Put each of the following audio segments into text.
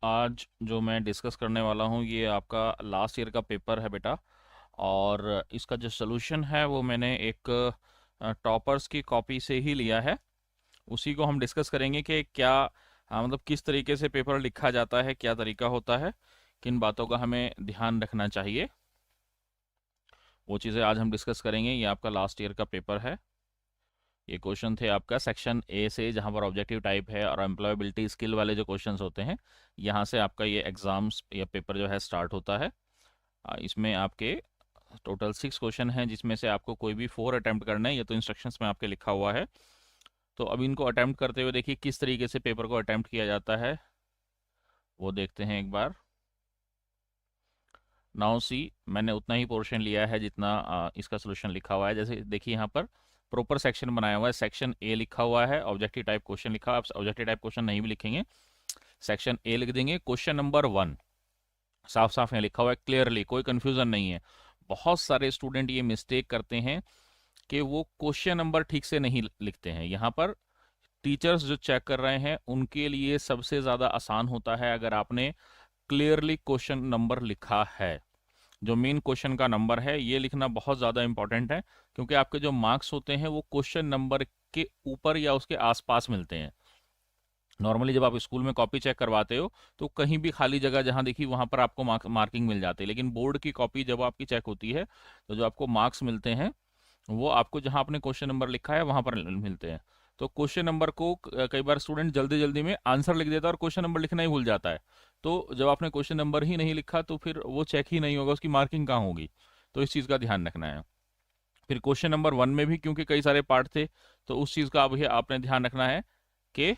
आज जो मैं डिस्कस करने वाला हूँ ये आपका लास्ट ईयर का पेपर है बेटा। और इसका जो सॉल्यूशन है वो मैंने एक टॉपर्स की कॉपी से ही लिया है। उसी को हम डिस्कस करेंगे कि क्या मतलब किस तरीके से पेपर लिखा जाता है, क्या तरीका होता है, किन बातों का हमें ध्यान रखना चाहिए, वो चीज़ें आज हम डिस्कस करेंगे। ये आपका लास्ट ईयर का पेपर है। ये क्वेश्चन थे आपका सेक्शन ए से, जहाँ पर ऑब्जेक्टिव टाइप है और एम्प्लॉयबिलिटी स्किल वाले जो क्वेश्चंस होते हैं, यहाँ से आपका ये एग्ज़ाम्स या पेपर जो है स्टार्ट होता है। इसमें आपके टोटल 6 क्वेश्चन हैं, जिसमें से आपको कोई भी 4 अटैम्प्ट करना है। ये तो इंस्ट्रक्शंस में आपके लिखा हुआ है। तो अब इनको अटैम्प्ट करते हुए देखिए किस तरीके से पेपर को अटैम्प्ट किया जाता है, वो देखते हैं एक बार। नाउ सी, मैंने उतना ही पोर्शन लिया है जितना इसका सोल्यूशन लिखा हुआ है। जैसे देखिए यहाँ पर प्रॉपर सेक्शन बनाया हुआ है, सेक्शन ए लिखा हुआ है, ऑब्जेक्टिव टाइप क्वेश्चन लिखा हुआ है। आप ऑब्जेक्टिव टाइप क्वेश्चन नहीं भी लिखेंगे, सेक्शन ए लिख देंगे। क्वेश्चन नंबर 1 साफ साफ यहाँ लिखा हुआ है क्लियरली, कोई कंफ्यूजन नहीं है। बहुत सारे स्टूडेंट ये मिस्टेक करते हैं कि वो क्वेश्चन नंबर ठीक से नहीं लिखते हैं। यहाँ पर टीचर्स जो चेक कर रहे हैं उनके लिए सबसे ज़्यादा आसान होता है अगर आपने क्लियरली क्वेश्चन नंबर लिखा है। जो मेन क्वेश्चन का नंबर है ये लिखना बहुत ज़्यादा इंपॉर्टेंट है, क्योंकि आपके जो मार्क्स होते हैं वो क्वेश्चन नंबर के ऊपर या उसके आसपास मिलते हैं। नॉर्मली जब आप स्कूल में कॉपी चेक करवाते हो तो कहीं भी खाली जगह जहां देखी वहां पर आपको मार्किंग मिल जाती है, लेकिन बोर्ड की कॉपी जब आपकी चेक होती है तो जो आपको मार्क्स मिलते हैं वो आपको जहां आपने क्वेश्चन नंबर लिखा है वहां पर मिलते हैं। तो क्वेश्चन नंबर को कई बार स्टूडेंट जल्दी जल्दी में आंसर लिख देता है और क्वेश्चन नंबर लिखना ही भूल जाता है। तो जब आपने क्वेश्चन नंबर ही नहीं लिखा तो फिर वो चेक ही नहीं होगा, उसकी मार्किंग कहाँ होगी। तो इस चीज़ का ध्यान रखना है। फिर क्वेश्चन नंबर 1 में भी क्योंकि कई सारे पार्ट थे, तो उस चीज़ का अभी आपने ध्यान रखना है कि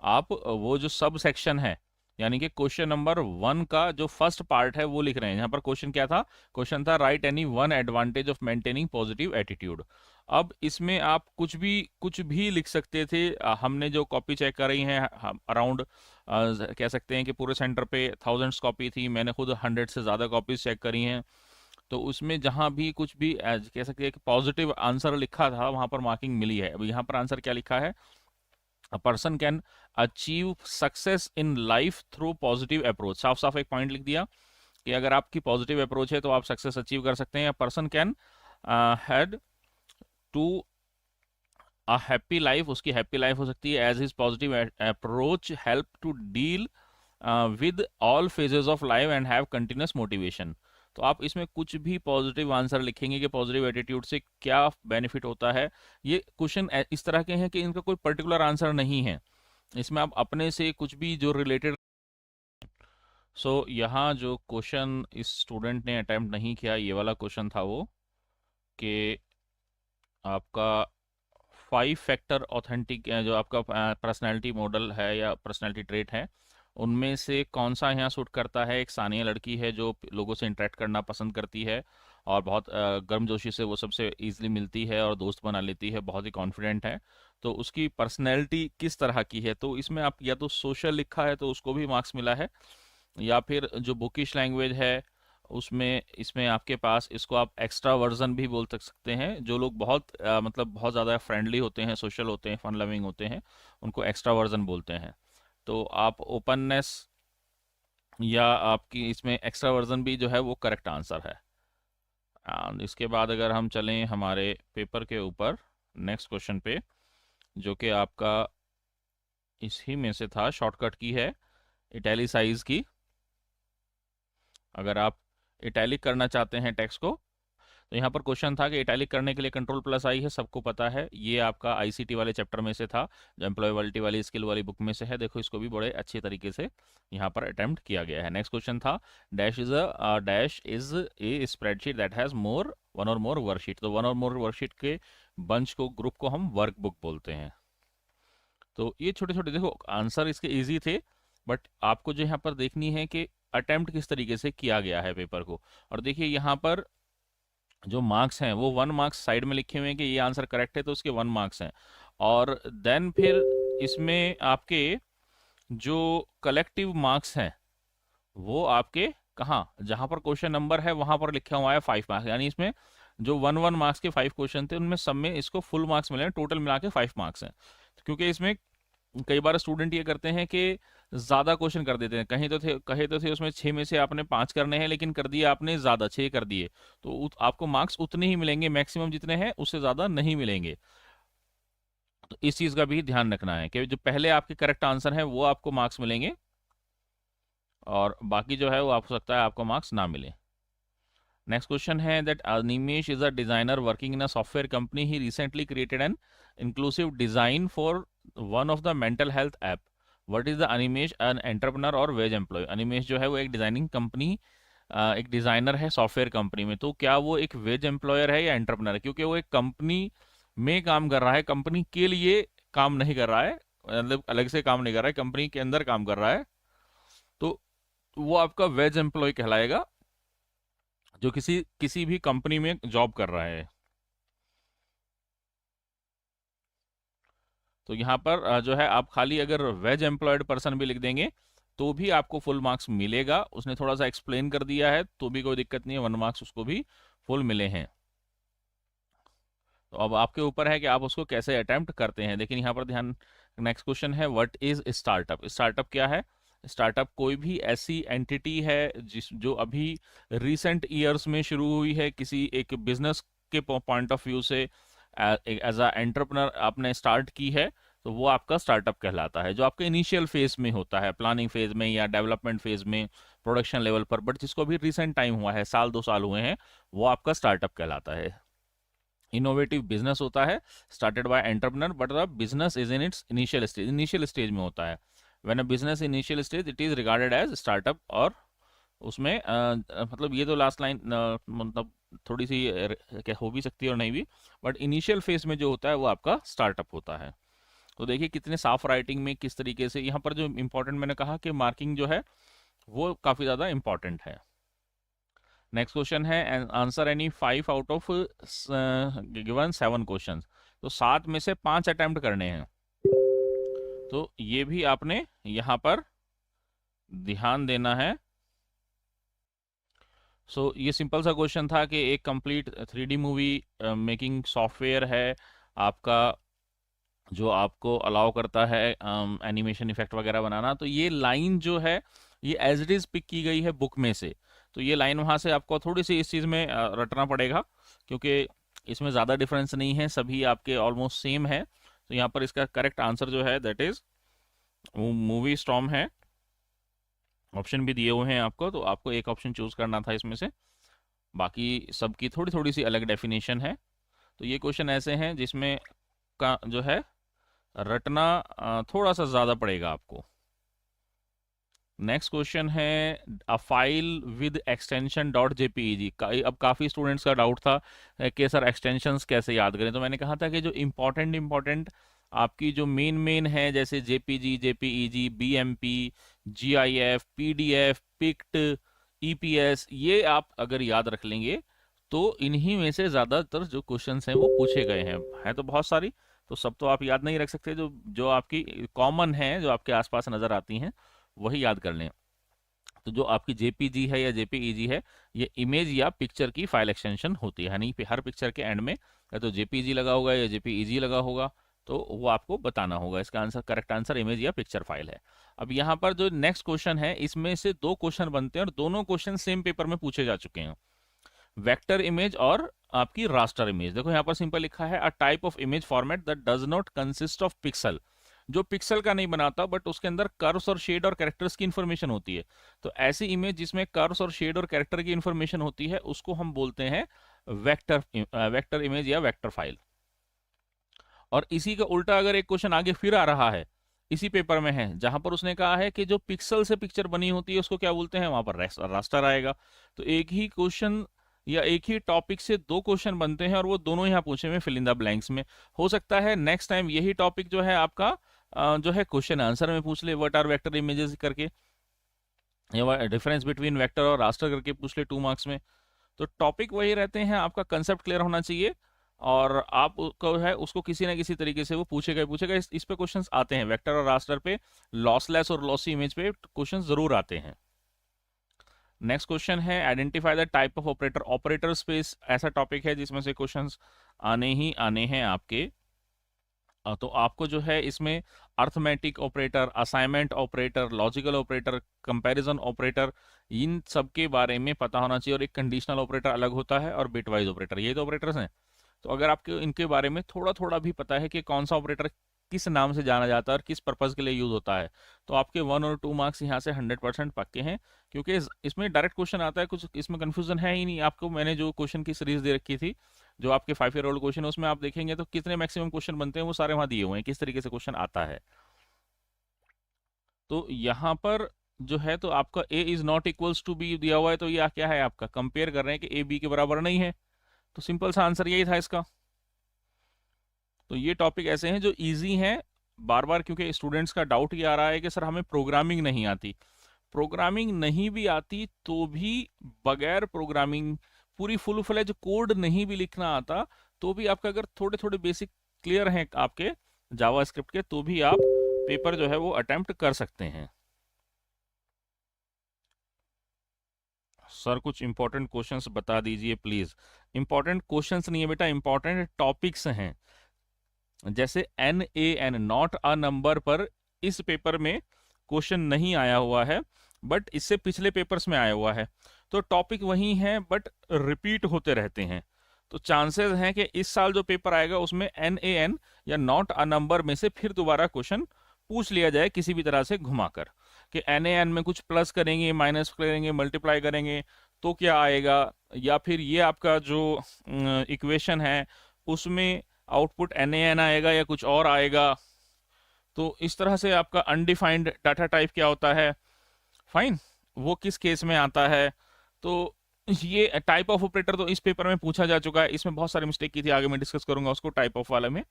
आप वो जो सब सेक्शन है, यानी कि क्वेश्चन नंबर 1 का जो फर्स्ट पार्ट है वो लिख रहे हैं। यहाँ पर क्वेश्चन क्या था? क्वेश्चन था right any one advantage of maintaining positive attitude. अब इसमें आप कुछ भी लिख सकते थे। हमने जो कॉपी चेक कर रही हैं अराउंड कह सकते हैं कि पूरे सेंटर पे थाउजेंड्स कॉपी थी। मैंने खुद 100 से ज़्यादा कॉपीज चेक करी हैं। तो उसमें जहाँ भी कुछ भी कह सकते हैं कि पॉजिटिव आंसर लिखा था वहाँ पर मार्किंग मिली है। अब यहाँ पर आंसर क्या लिखा है? A person can achieve success in life through positive approach. साफ साफ एक पॉइंट लिख दिया कि अगर आपकी पॉजिटिव अप्रोच है तो आप सक्सेस अचीव कर सकते हैं। Person can had to a happy life, उसकी हैप्पी लाइफ हो सकती है as his positive approach help to deal with all phases of life and have continuous motivation. तो आप इसमें कुछ भी पॉजिटिव आंसर लिखेंगे कि पॉजिटिव एटीट्यूड से क्या बेनिफिट होता है। ये क्वेश्चन इस तरह के हैं कि इनका कोई पर्टिकुलर आंसर नहीं है, इसमें आप अपने से कुछ भी जो रिलेटेड। सो यहाँ जो क्वेश्चन इस स्टूडेंट ने अटेम्प्ट नहीं किया, ये वाला क्वेश्चन था वो कि आपका 5 फैक्टर ऑथेंटिक जो आपका पर्सनैलिटी मॉडल है या पर्सनैलिटी ट्रेट है, उनमें से कौन सा यहाँ सूट करता है। एक सानिया लड़की है जो लोगों से इंटरेक्ट करना पसंद करती है और बहुत गर्मजोशी से वो सबसे ईजिली मिलती है और दोस्त बना लेती है, बहुत ही कॉन्फिडेंट है। तो उसकी पर्सनैलिटी किस तरह की है? तो इसमें आप या तो सोशल लिखा है तो उसको भी मार्क्स मिला है, या फिर जो बुकिश लैंग्वेज है उसमें इसमें आपके पास इसको आप एक्स्ट्रा वर्जन भी बोल सकते हैं। जो लोग बहुत मतलब बहुत ज़्यादा फ्रेंडली होते हैं, सोशल होते हैं, फन लविंग होते हैं, उनको एक्स्ट्रा वर्जन बोलते हैं। तो आप ओपननेस या आपकी इसमें एक्स्ट्रा वर्जन भी जो है वो करेक्ट आंसर है। एंड इसके बाद अगर हम चलें हमारे पेपर के ऊपर नेक्स्ट क्वेश्चन पे, जो कि आपका इसी में से था, शॉर्टकट की है इटैलिसाइज की। अगर आप इटैलिक करना चाहते हैं टेक्स्ट को, तो यहाँ पर क्वेश्चन था कि इटैलिक करने के लिए कंट्रोल प्लस आई है, सबको पता है। ये आपका आईसीटी वाले चैप्टर में से था, जो एम्प्लॉयबिलिटी वाली स्किल वाली बुक में से है। देखो इसको भी बड़े अच्छे तरीके से यहाँ पर अटेम्प्ट किया गया है। नेक्स्ट क्वेश्चन था dash is a spreadsheet that has more one और मोर वर्कशीट। तो वन और मोर वर्कशीट के बंच को, ग्रुप को हम वर्कबुक बोलते हैं। तो ये छोटे छोटे देखो आंसर इसके ईजी थे, बट आपको जो यहाँ पर देखनी है कि अटेम्प्ट किस तरीके से किया गया है पेपर को। और देखिए यहाँ पर जो मार्क्स हैं वो 1 मार्क्स साइड में लिखे हुए हैं कि ये आंसर करेक्ट है तो उसके 1 मार्क्स हैं। और देन फिर इसमें आपके जो कलेक्टिव मार्क्स हैं वो आपके कहाँ, जहाँ पर क्वेश्चन नंबर है वहाँ पर लिखा हुआ है 5 मार्क्स। यानी इसमें जो 1 मार्क्स के 5 क्वेश्चन थे उनमें सब में इसको फुल मार्क्स मिले हैं, टोटल मिला के 5 मार्क्स हैं। क्योंकि इसमें कई बार स्टूडेंट ये करते हैं कि ज़्यादा क्वेश्चन कर देते हैं, कहे तो थे उसमें 6 में से आपने 5 करने हैं, लेकिन कर दिया आपने ज़्यादा, 6 कर दिए, तो आपको मार्क्स उतने ही मिलेंगे, मैक्सिमम जितने हैं उससे ज़्यादा नहीं मिलेंगे। तो इस चीज़ का भी ध्यान रखना है कि जो पहले आपके करेक्ट आंसर हैं वो आपको मार्क्स मिलेंगे, और बाकी जो है वो आप हो सकता है आपको मार्क्स ना मिले। नेक्स्ट क्वेश्चन है that Animesh is a designer working in a software company. He recently created an inclusive design for one of the mental health app. What is the Animesh an entrepreneur or wage employee? Animesh जो है वो एक designing company, एक designer है software company में, तो क्या वो एक वेज एम्प्लॉयर है या एंटरप्रेन्योर है? क्योंकि वो एक कंपनी में काम कर रहा है, कंपनी के लिए काम नहीं कर रहा है, मतलब अलग से काम नहीं कर रहा है, कंपनी के अंदर काम कर रहा है, तो वो आपका वेज एम्प्लॉय कहलाएगा, जो किसी किसी भी कंपनी में जॉब कर रहा है। तो यहाँ पर जो है आप खाली अगर वेज एम्प्लॉयड पर्सन भी लिख देंगे तो भी आपको फुल मार्क्स मिलेगा, उसने थोड़ा सा एक्सप्लेन कर दिया है तो भी कोई दिक्कत नहीं है, 1 मार्क्स उसको भी फुल मिले हैं। तो अब आपके ऊपर है कि आप उसको कैसे अटेम्प्ट करते हैं। लेकिन यहाँ पर ध्यान, नेक्स्ट क्वेश्चन है व्हाट इज स्टार्टअप? स्टार्टअप क्या है? स्टार्टअप कोई भी ऐसी एंटिटी है जिस जो अभी रिसेंट ईयर्स में शुरू हुई है, किसी एक बिजनेस के पॉइंट ऑफ व्यू से एज अ एंटरप्रेन्योर आपने स्टार्ट की है, तो वो आपका स्टार्टअप कहलाता है। जो आपके इनिशियल फेज में होता है, प्लानिंग फेज में या डेवलपमेंट फेज में, प्रोडक्शन लेवल पर, बट जिसको अभी रिसेंट टाइम हुआ है, साल 2 साल हुए हैं, वो आपका स्टार्टअप कहलाता है। इनोवेटिव बिजनेस होता है started by entrepreneur, but the business is in its initial stage में होता है। When a business initial stage it is regarded as startup. और उसमें मतलब ये तो लास्ट लाइन मतलब थोड़ी सी क्या हो भी सकती है और नहीं भी, बट इनिशियल फेज में जो होता है वो आपका स्टार्टअप होता है। तो देखिए कितने साफ राइटिंग में किस तरीके से यहाँ पर जो इंपॉर्टेंट मैंने कहा कि मार्किंग जो है वो काफ़ी ज़्यादा इंपॉर्टेंट है। नेक्स्ट क्वेश्चन है answer any 5 out of given 7 question. तो 7 में से 5 अटेम्प्ट करने हैं, तो ये भी आपने यहाँ पर ध्यान देना है। ये सिंपल सा क्वेश्चन था कि एक complete 3D movie making software है आपका, जो आपको अलाउ करता है एनिमेशन इफेक्ट वगैरह बनाना। तो ये लाइन जो है ये एज इट इज़ पिक की गई है बुक में से, तो ये लाइन वहाँ से आपको थोड़ी सी इस चीज़ में रटना पड़ेगा, क्योंकि इसमें ज़्यादा डिफरेंस नहीं है, सभी आपके ऑलमोस्ट सेम है। तो यहाँ पर इसका करेक्ट आंसर जो है दैट इज़ मूवी स्टॉर्म है। ऑप्शन भी दिए हुए हैं आपको, तो आपको एक ऑप्शन चूज़ करना था इसमें से, बाकी सबकी थोड़ी थोड़ी सी अलग डेफिनेशन है। तो ये क्वेश्चन ऐसे हैं जिसमें का जो है रटना थोड़ा सा ज़्यादा पड़ेगा आपको। नेक्स्ट क्वेश्चन है a file with extension dot JPEG. अब काफ़ी स्टूडेंट्स का डाउट था कि सर एक्सटेंशंस कैसे याद करें, तो मैंने कहा था कि जो इम्पोर्टेंट आपकी जो मेन है, जैसे JPG, JPEG, BMP, GIF, PDF, picked, EPS, ये आप अगर याद रख लेंगे तो इन्हीं में से ज़्यादातर जो क्वेश्चंस हैं वो पूछे गए हैं तो बहुत सारी, तो सब तो आप याद नहीं रख सकते, जो जो आपकी कॉमन है, जो आपके आसपास नज़र आती हैं वही याद कर लें। तो जो आपकी जेपीजी है या जेपीईजी है, ये इमेज या पिक्चर की फाइल एक्सटेंशन होती है, यानी हर पिक्चर के एंड में या तो जेपीजी लगा होगा या जेपीईजी लगा होगा, तो वो आपको बताना होगा। इसका आंसर, करेक्ट आंसर इमेज या पिक्चर फाइल है। अब यहाँ पर जो नेक्स्ट क्वेश्चन है, इसमें से 2 क्वेश्चन बनते हैं और दोनों क्वेश्चन सेम पेपर में पूछे जा चुके हैं, वेक्टर इमेज और आपकी रास्टर इमेज। देखो यहाँ पर सिंपल लिखा है अ type of image format that does not consist of pixel, जो पिक्सल का नहीं बनाता बट उसके अंदर कर्व्स और शेड और कैरेक्टर्स की इंफॉर्मेशन होती है। तो ऐसी इमेज जिसमें कर्व्स और शेड और कैरेक्टर की इंफॉर्मेशन होती है उसको हम बोलते हैं वेक्टर इमेज या वेक्टर फाइल। और इसी का उल्टा अगर एक क्वेश्चन आगे फिर आ रहा है, इसी पेपर में है, जहां पर उसने कहा है कि जो पिक्सल से पिक्चर बनी होती है उसको क्या बोलते हैं, वहां पर रास्टर आएगा। तो एक ही क्वेश्चन या एक ही टॉपिक से 2 क्वेश्चन बनते हैं और वो दोनों यहाँ पूछे हुए फिल इन द ब्लैंक्स में। हो सकता है नेक्स्ट टाइम यही टॉपिक जो है आपका जो है क्वेश्चन आंसर में पूछ ले, व्हाट आर वेक्टर इमेजेस करके, या डिफरेंस बिटवीन वेक्टर और रास्टर करके पूछ ले 2 मार्क्स में। तो टॉपिक वही रहते हैं, आपका कंसेप्ट क्लियर होना चाहिए और आप को है उसको किसी ना किसी तरीके से वो पूछेगा। इस पे क्वेश्चंस आते हैं, वेक्टर और रास्टर पे, लॉसलेस और लॉसी इमेज पे क्वेश्चंस जरूर आते हैं। नेक्स्ट क्वेश्चन है identify the type of operator. Operator space ऐसा टॉपिक है जिसमें से क्वेश्चंस आने ही आने हैं आपके। तो आपको जो है इसमें arithmetic operator, assignment operator, logical operator, comparison operator, इन सब के बारे में पता होना चाहिए। और एक कंडीशनल ऑपरेटर अलग होता है और बिटवाइज ऑपरेटर, ये तो ऑपरेटर्स हैं। तो अगर आपके इनके बारे में थोड़ा थोड़ा भी पता है कि कौन सा ऑपरेटर किस नाम से जाना जाता है और किस पर्पज़ के लिए यूज़ होता है, तो आपके 1 और 2 मार्क्स यहाँ से 100% पक्के हैं। क्योंकि इसमें डायरेक्ट क्वेश्चन आता है, कुछ इसमें कन्फ्यूजन है ही नहीं। आपको मैंने जो क्वेश्चन की सीरीज दे रखी थी, जो आपके 5 ईयर ओल्ड क्वेश्चन है, उसमें आप देखेंगे तो कितने मैक्सिमम क्वेश्चन बनते हैं वो सारे वहाँ दिए हुए हैं, किस तरीके से क्वेश्चन आता है। तो यहाँ पर जो है तो आपका a is not equals to b दिया हुआ है, तो ये क्या है आपका, कंपेयर कर रहे हैं कि a b के बराबर नहीं है। तो सिंपल सा आंसर यही था इसका। तो ये टॉपिक ऐसे हैं जो इजी हैं। बार बार क्योंकि स्टूडेंट्स का डाउट ये आ रहा है कि सर हमें प्रोग्रामिंग नहीं आती। प्रोग्रामिंग नहीं भी आती तो भी, बगैर प्रोग्रामिंग पूरी फुल फ्लेज कोड नहीं भी लिखना आता, तो भी आपका अगर थोड़े थोड़े बेसिक क्लियर हैं आपके जावा स्क्रिप्ट के, तो भी आप पेपर जो है वो अटेम्प्ट कर सकते हैं। सर कुछ इंपॉर्टेंट क्वेश्चंस बता दीजिए प्लीज। इंपॉर्टेंट क्वेश्चंस नहीं है बेटा, इंपॉर्टेंट टॉपिक्स हैं। जैसे NaN, नॉट अ नंबर, पर इस पेपर में क्वेश्चन नहीं आया हुआ है, बट इससे पिछले पेपर्स में आया हुआ है। तो टॉपिक वही है बट रिपीट होते रहते हैं। तो चांसेस हैं कि इस साल जो पेपर आएगा उसमें NaN या नॉट अ नंबर में से फिर दोबारा क्वेश्चन पूछ लिया जाए किसी भी तरह से घुमाकर, कि NaN में कुछ प्लस करेंगे, माइनस करेंगे, मल्टीप्लाई करेंगे तो क्या आएगा, या फिर ये आपका जो इक्वेशन है उसमें आउटपुट NaN आएगा या कुछ और आएगा। तो इस तरह से आपका अनडिफाइंड डाटा टाइप क्या होता है, फाइन, वो किस केस में आता है। तो ये टाइप ऑफ ऑपरेटर तो इस पेपर में पूछा जा चुका है, इसमें बहुत सारी मिस्टेक की थी, आगे मैं डिस्कस करूंगा उसको टाइप ऑफ वाले में।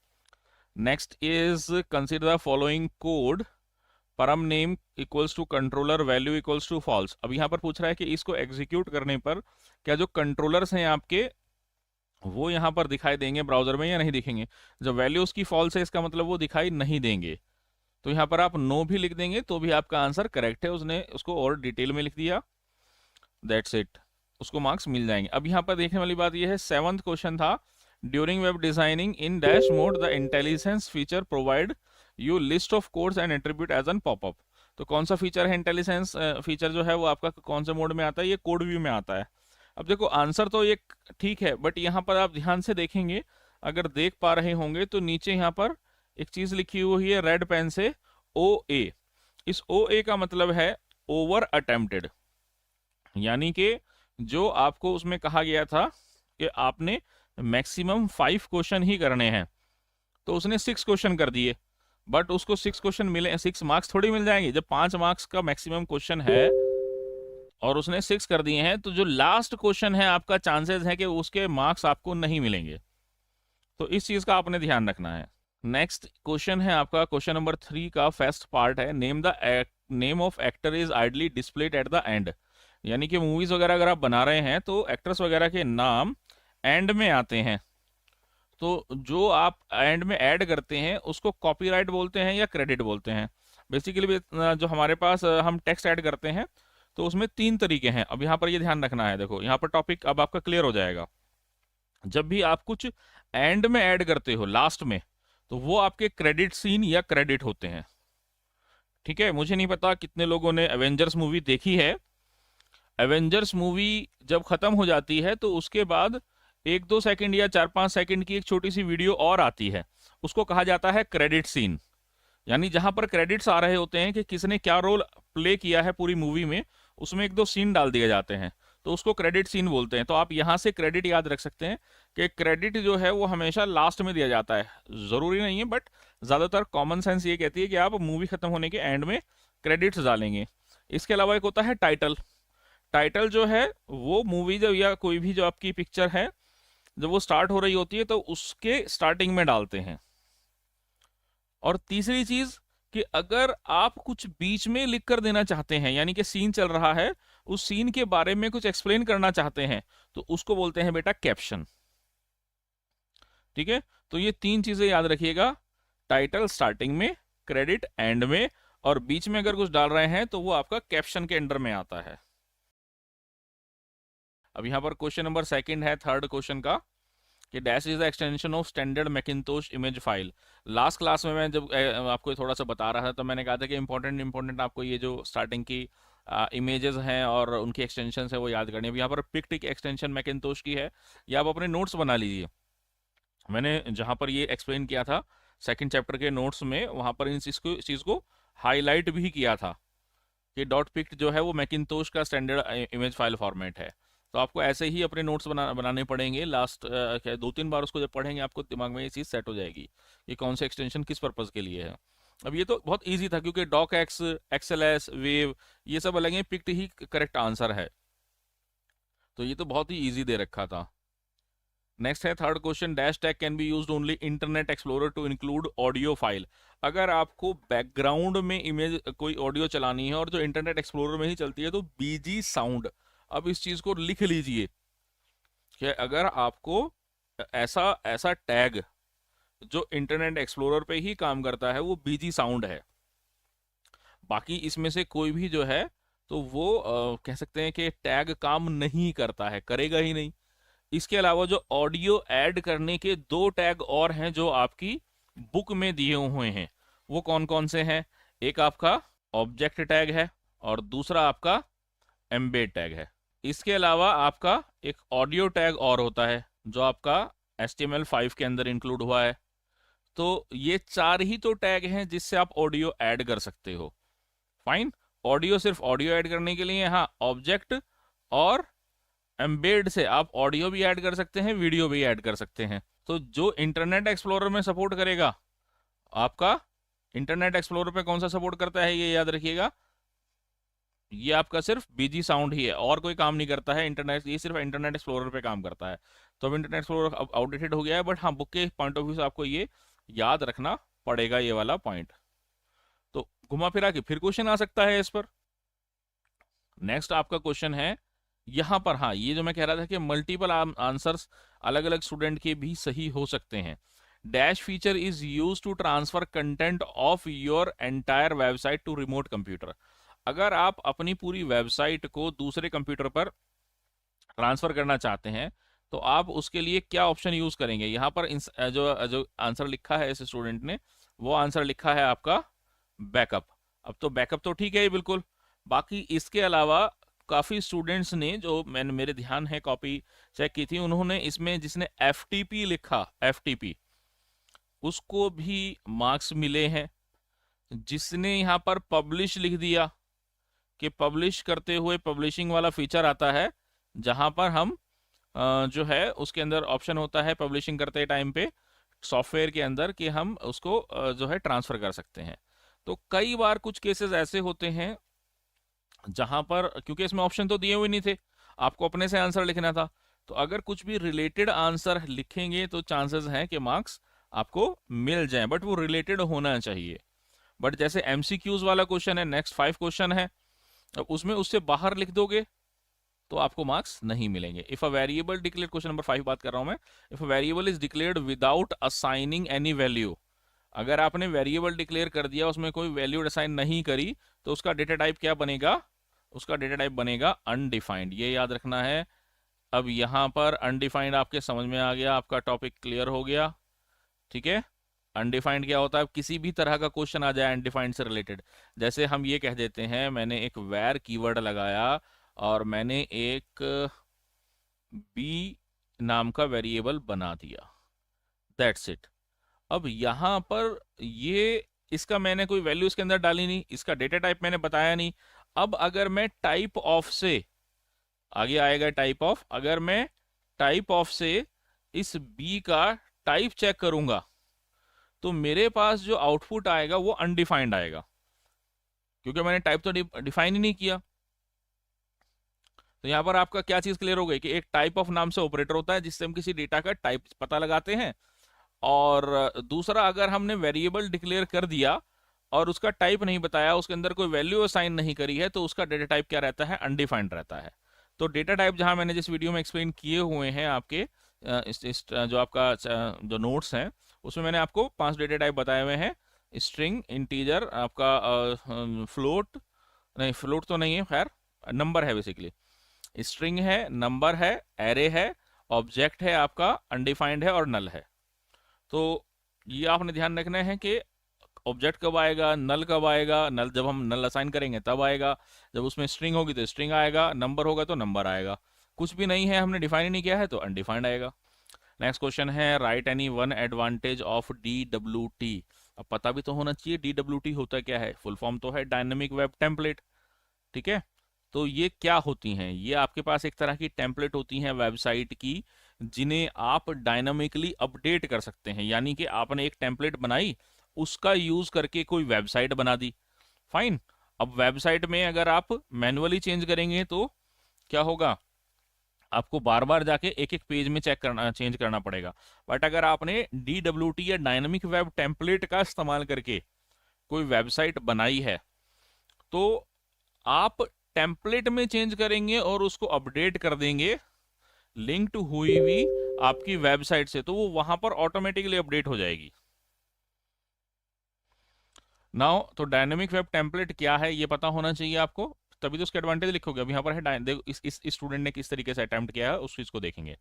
Next is consider the following code, param name equals to controller value equals to false. अब यहाँ पर पूछ रहा है कि इसको एग्जीक्यूट करने पर क्या जो कंट्रोलर्स हैं आपके वो यहाँ पर दिखाई देंगे ब्राउजर में या नहीं दिखेंगे। जब वैल्यू उसकी फॉल्स है इसका मतलब वो दिखाई नहीं देंगे। तो यहाँ पर आप नो भी लिख देंगे तो भी आपका आंसर करेक्ट है, उसने उसको और डिटेल में लिख दिया, दैट्स इट, उसको मार्क्स मिल जाएंगे। अब यहाँ पर देखने वाली बात यह है, 7th क्वेश्चन था, during web designing in dash mode the intelligence feature provide you list of codes and attribute as an popup. तो कौन सा फीचर है इंटेलिजेंस फीचर जो है वो आपका कौन से मोड में आता है, ये कोड व्यू में आता है। अब देखो आंसर तो ये ठीक है, बट यहाँ पर आप ध्यान से देखेंगे, अगर देख पा रहे होंगे तो नीचे यहाँ पर एक चीज लिखी हुई है रेड पेन से, OA। इस OA का मतलब है ओवर अटेम्प्टेड, यानी कि जो आपको उसमें कहा गया था कि आपने मैक्सिमम 5 क्वेश्चन ही करने हैं, तो उसने 6 क्वेश्चन कर दिए, बट उसको 6 क्वेश्चन मिले, 6 मार्क्स थोड़ी मिल जाएंगे। जब 5 मार्क्स का मैक्सिमम क्वेश्चन है और उसने 6 कर दिए हैं, तो जो लास्ट क्वेश्चन है आपका चांसेस है कि उसके मार्क्स आपको नहीं मिलेंगे। तो इस चीज का आपने ध्यान रखना है। नेक्स्ट क्वेश्चन है आपका क्वेश्चन नंबर 3 का फर्स्ट पार्ट है, name of actor is ideally displayed at the end. यानी कि मूवीज वगैरह अगर आप बना रहे हैं तो एक्टर्स वगैरह के नाम एंड में आते हैं, तो जो आप एंड में ऐड करते हैं उसको कॉपीराइट बोलते हैं या क्रेडिट बोलते हैं। बेसिकली जो हमारे पास हम टेक्स्ट ऐड करते हैं तो उसमें 3 तरीके हैं। अब यहाँ पर ये ध्यान रखना है, देखो यहाँ पर टॉपिक अब आपका क्लियर हो जाएगा। जब भी आप कुछ एंड में ऐड करते हो लास्ट में, तो वो आपके क्रेडिट सीन या क्रेडिट होते हैं। ठीक है, मुझे नहीं पता कितने लोगों ने एवेंजर्स मूवी देखी है। एवेंजर्स मूवी जब खत्म हो जाती है तो उसके बाद 1-2 सेकंड या 4-5 सेकंड की एक छोटी सी वीडियो और आती है, उसको कहा जाता है क्रेडिट सीन। यानी जहां पर क्रेडिट्स आ रहे होते हैं कि किसने क्या रोल प्ले किया है पूरी मूवी में, उसमें 1-2 सीन डाल दिए जाते हैं, तो उसको क्रेडिट सीन बोलते हैं। तो आप यहां से क्रेडिट याद रख सकते हैं कि क्रेडिट जो है वो हमेशा लास्ट में दिया जाता है। जरूरी नहीं है, बट ज्यादातर कॉमन सेंस ये कहती है कि आप मूवी खत्म होने के एंड में क्रेडिट्स डालेंगे। इसके अलावा एक होता है टाइटल। टाइटल जो है वो मूवी जब या कोई भी जो आपकी पिक्चर है जब वो स्टार्ट हो रही होती है तो उसके स्टार्टिंग में डालते हैं। और तीसरी चीज कि अगर आप कुछ बीच में लिख कर देना चाहते हैं, यानी कि सीन चल रहा है, उस सीन के बारे में कुछ एक्सप्लेन करना चाहते हैं, तो उसको बोलते हैं बेटा कैप्शन। ठीक है, तो ये 3 चीजें याद रखिएगा, टाइटल स्टार्टिंग में, क्रेडिट एंड में, और बीच में अगर कुछ डाल रहे हैं तो वो आपका कैप्शन के अंडर में आता है। अब यहां पर क्वेश्चन नंबर 2 है 3rd क्वेश्चन का, कि dash is the extension of standard Macintosh image file. Last class में मैं जब आपको थोड़ा सा बता रहा था तो मैंने कहा था कि इंपॉर्टेंट आपको ये जो स्टार्टिंग की इमेजेस हैं और उनकी एक्सटेंशन है वो याद करनी है। यहाँ पर पिक्ट की एक्सटेंशन मैकिन्टोश की है, या आप अपने नोट्स बना लीजिए। मैंने जहाँ पर ये एक्सप्लेन किया था सेकंड चैप्टर के नोट्स में, वहाँ पर इस चीज़ को हाईलाइट भी किया था कि डॉट पिक्ट जो है वो मैकिन्टोश का स्टैंडर्ड इमेज फाइल फॉर्मेट है। तो आपको ऐसे ही अपने नोट्स बनाने पड़ेंगे। लास्ट क्या 2-3 बार उसको जब पढ़ेंगे आपको दिमाग में ये चीज़ सेट हो जाएगी कि कौन सा एक्सटेंशन किस पर्पज़ के लिए है। अब ये तो बहुत इजी था क्योंकि डॉक एक्स, एक्सएलएस, वेव ये सब अलग है, पिक्ट ही करेक्ट आंसर है, तो ये तो बहुत ही ईजी दे रखा था। नेक्स्ट है third question, dash tag can be used only internet explorer to include audio file. अगर आपको बैकग्राउंड में इमेज कोई ऑडियो चलानी है और जो इंटरनेट एक्सप्लोरर में ही चलती है तो बीजी साउंड। अब इस चीज को लिख लीजिए कि अगर आपको ऐसा ऐसा टैग जो इंटरनेट एक्सप्लोरर पे ही काम करता है वो बीजी साउंड है, बाकी इसमें से कोई भी जो है तो वो कह सकते हैं कि टैग काम नहीं करता है, करेगा ही नहीं। इसके अलावा जो ऑडियो ऐड करने के 2 टैग और हैं जो आपकी बुक में दिए हुए हैं, वो कौन कौन से हैं? एक आपका ऑब्जेक्ट टैग है और दूसरा आपका एम्बेड टैग है। इसके अलावा आपका एक ऑडियो टैग और होता है जो आपका HTML5 के अंदर इंक्लूड हुआ है। तो ये 4 ही तो टैग हैं जिससे आप ऑडियो ऐड कर सकते हो। फाइन, ऑडियो सिर्फ ऑडियो ऐड करने के लिए। हाँ, ऑब्जेक्ट और एम्बेड से आप ऑडियो भी ऐड कर सकते हैं, वीडियो भी ऐड कर सकते हैं। तो जो इंटरनेट एक्सप्लोरर में सपोर्ट करेगा, आपका इंटरनेट एक्सप्लोरर पे कौन सा सपोर्ट करता है ये याद रखिएगा, ये आपका सिर्फ बीजी साउंड ही है और कोई काम नहीं करता है। इंटरनेट, ये सिर्फ इंटरनेट एक्सप्लोरर पे काम करता है। तो अब इंटरनेट एक्सप्लोरर अब आउटडेटेड हो गया है, बट हाँ बुक के पॉइंट ऑफ व्यू से आपको ये याद रखना पड़ेगा, ये वाला पॉइंट। तो घुमा फिरा के फिर क्वेश्चन आ सकता है इस पर। नेक्स्ट आपका क्वेश्चन है यहां पर, हाँ ये जो मैं कह रहा था कि मल्टीपल आंसर्स अलग अलग स्टूडेंट के भी सही हो सकते हैं। Dash feature is use to transfer content of your entire website to remote computer. अगर आप अपनी पूरी वेबसाइट को दूसरे कंप्यूटर पर ट्रांसफर करना चाहते हैं तो आप उसके लिए क्या ऑप्शन यूज करेंगे? यहाँ पर जो जो आंसर लिखा है इस स्टूडेंट ने, वो आंसर लिखा है आपका बैकअप। अब तो बैकअप तो ठीक है ये बिल्कुल, बाकी इसके अलावा काफी स्टूडेंट्स ने, जो मैंने मेरे ध्यान है कॉपी चेक की थी, उन्होंने इसमें जिसने FTP लिखा, FTP, उसको भी मार्क्स मिले हैं। जिसने यहाँ पर पब्लिश लिख दिया कि पब्लिश करते हुए पब्लिशिंग वाला फीचर आता है जहां पर हम जो है उसके अंदर ऑप्शन होता है पब्लिशिंग करते टाइम पे सॉफ्टवेयर के अंदर कि हम उसको जो है ट्रांसफर कर सकते हैं। तो कई बार कुछ केसेस ऐसे होते हैं जहां पर, क्योंकि इसमें ऑप्शन तो दिए हुए नहीं थे, आपको अपने से आंसर लिखना था, तो अगर कुछ भी रिलेटेड आंसर लिखेंगे तो चांसेस हैं कि मार्क्स आपको मिल जाएं, बट वो रिलेटेड होना चाहिए। बट जैसे MCQs वाला क्वेश्चन है, नेक्स्ट 5 क्वेश्चन है, अब उसमें उससे बाहर लिख दोगे तो आपको मार्क्स नहीं मिलेंगे। If a variable declare, question number 5 बात कर रहा हूं मैं, if a variable is declared without assigning any value, अगर आपने वेरिएबल डिक्लेयर कर दिया उसमें कोई वैल्यू असाइन नहीं करी तो उसका डेटा टाइप क्या बनेगा? उसका डेटा टाइप बनेगा अनडिफाइंड, ये याद रखना है। अब यहां पर अनडिफाइंड आपके समझ में आ गया, आपका टॉपिक क्लियर हो गया, ठीक है। अनडिफाइंड क्या होता है? किसी भी तरह का क्वेश्चन आ जाए अनडिफाइंड से रिलेटेड, जैसे हम ये कह देते हैं मैंने एक वेर कीवर्ड लगाया और मैंने एक बी नाम का वेरिएबल बना दिया, दैट्स इट। अब यहां पर ये, इसका मैंने कोई वैल्यू इसके अंदर डाली नहीं, इसका डेटा टाइप मैंने बताया नहीं। अब अगर मैं टाइप ऑफ से, आगे आएगा टाइप ऑफ, अगर मैं टाइप ऑफ से इस बी का टाइप चेक करूंगा तो मेरे पास जो आउटपुट आएगा वो अनडिफाइंड आएगा, क्योंकि मैंने टाइप तो डिफाइन ही नहीं किया। तो यहां पर आपका क्या चीज क्लियर हो गई कि एक टाइप ऑफ नाम से ऑपरेटर होता है जिससे हम किसी डेटा का टाइप पता लगाते हैं, और दूसरा अगर हमने वेरिएबल डिक्लेयर कर दिया और उसका टाइप नहीं बताया, उसके अंदर कोई वैल्यू असाइन नहीं करी है, तो उसका डेटा टाइप क्या रहता है? अनडिफाइंड रहता है। तो डेटा टाइप जहां मैंने जिस वीडियो में एक्सप्लेन किए हुए हैं आपके जो आपका जो नोट्स हैं उसमें मैंने आपको 5 डेटा टाइप बताए हुए हैं। स्ट्रिंग, इंटीजर, आपका फ्लोट, नहीं फ्लोट तो नहीं है, खैर नंबर है बेसिकली, स्ट्रिंग है, नंबर है, एरे है ऑब्जेक्ट है आपका अनडिफाइंड है और नल है। तो ये आपने ध्यान रखना है कि ऑब्जेक्ट कब आएगा, नल कब आएगा, नल जब हम नल असाइन करेंगे तब आएगा, जब उसमें स्ट्रिंग होगी तो स्ट्रिंग आएगा, नंबर होगा तो नंबर आएगा, कुछ भी नहीं है हमने डिफाइन ही नहीं किया है तो अनडिफाइंड आएगा। नेक्स्ट क्वेश्चन है right any one advantage of DWT। अब पता भी तो होना चाहिए DWT होता क्या है, फुल फॉर्म तो है डायनेमिक वेब टेम्पलेट, ठीक है। तो ये क्या होती हैं, ये आपके पास एक तरह की टेम्पलेट होती हैं वेबसाइट की, जिन्हें आप डायनामिकली अपडेट कर सकते हैं। यानी कि आपने एक टेम्पलेट बनाई, उसका यूज करके कोई वेबसाइट बना दी, फाइन। अब वेबसाइट में अगर आप मैन्युअली चेंज करेंगे तो क्या होगा, आपको बार बार जाके एक एक पेज में चेंज करना पड़ेगा। बट अगर आपने DWT या डायनामिक वेब टेम्पलेट का इस्तेमाल करके कोई वेबसाइट बनाई है, तो आप टेम्पलेट में चेंज करेंगे और उसको अपडेट कर देंगे लिंक्ड हुई हुई आपकी वेबसाइट से, तो वो वहां पर ऑटोमेटिकली अपडेट हो जाएगी। नाउ तो डायनेमिक वेब टेम्पलेट क्या है ये पता होना चाहिए आपको, तभी तो उसके एडवांटेज लिखोगे। अब यहाँ पर है देखो इस स्टूडेंट ने किस तरीके से अटेम्प्ट किया है उस चीज को देखेंगे।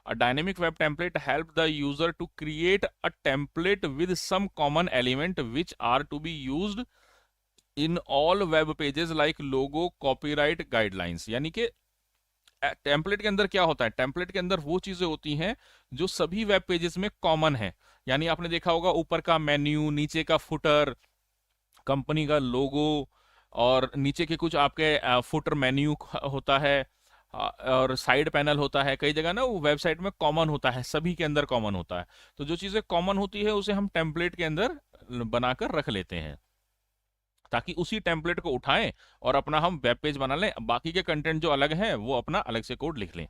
A dynamic web template help the user to create a template with some common element which are to be used in all web pages like logo, copyright, guidelines। यानी कि टेम्पलेट के अंदर क्या होता है, टेम्पलेट के अंदर वो चीजें होती हैं जो सभी वेब पेजेस में कॉमन है। यानी आपने देखा होगा ऊपर का मेन्यू, नीचे का फुटर, कंपनी का लोगो, और नीचे के कुछ आपके फुटर मेन्यू होता है, और साइड पैनल होता है। कई जगह ना वो वेबसाइट में कॉमन होता है, सभी के अंदर कॉमन होता है। तो जो चीजें कॉमन होती है उसे हम टेम्पलेट के अंदर बनाकर रख लेते हैं, ताकि उसी टेम्पलेट को उठाएं और अपना हम वेब पेज बना लें। बाकी के कंटेंट जो अलग है वो अपना अलग से कोड लिख लें।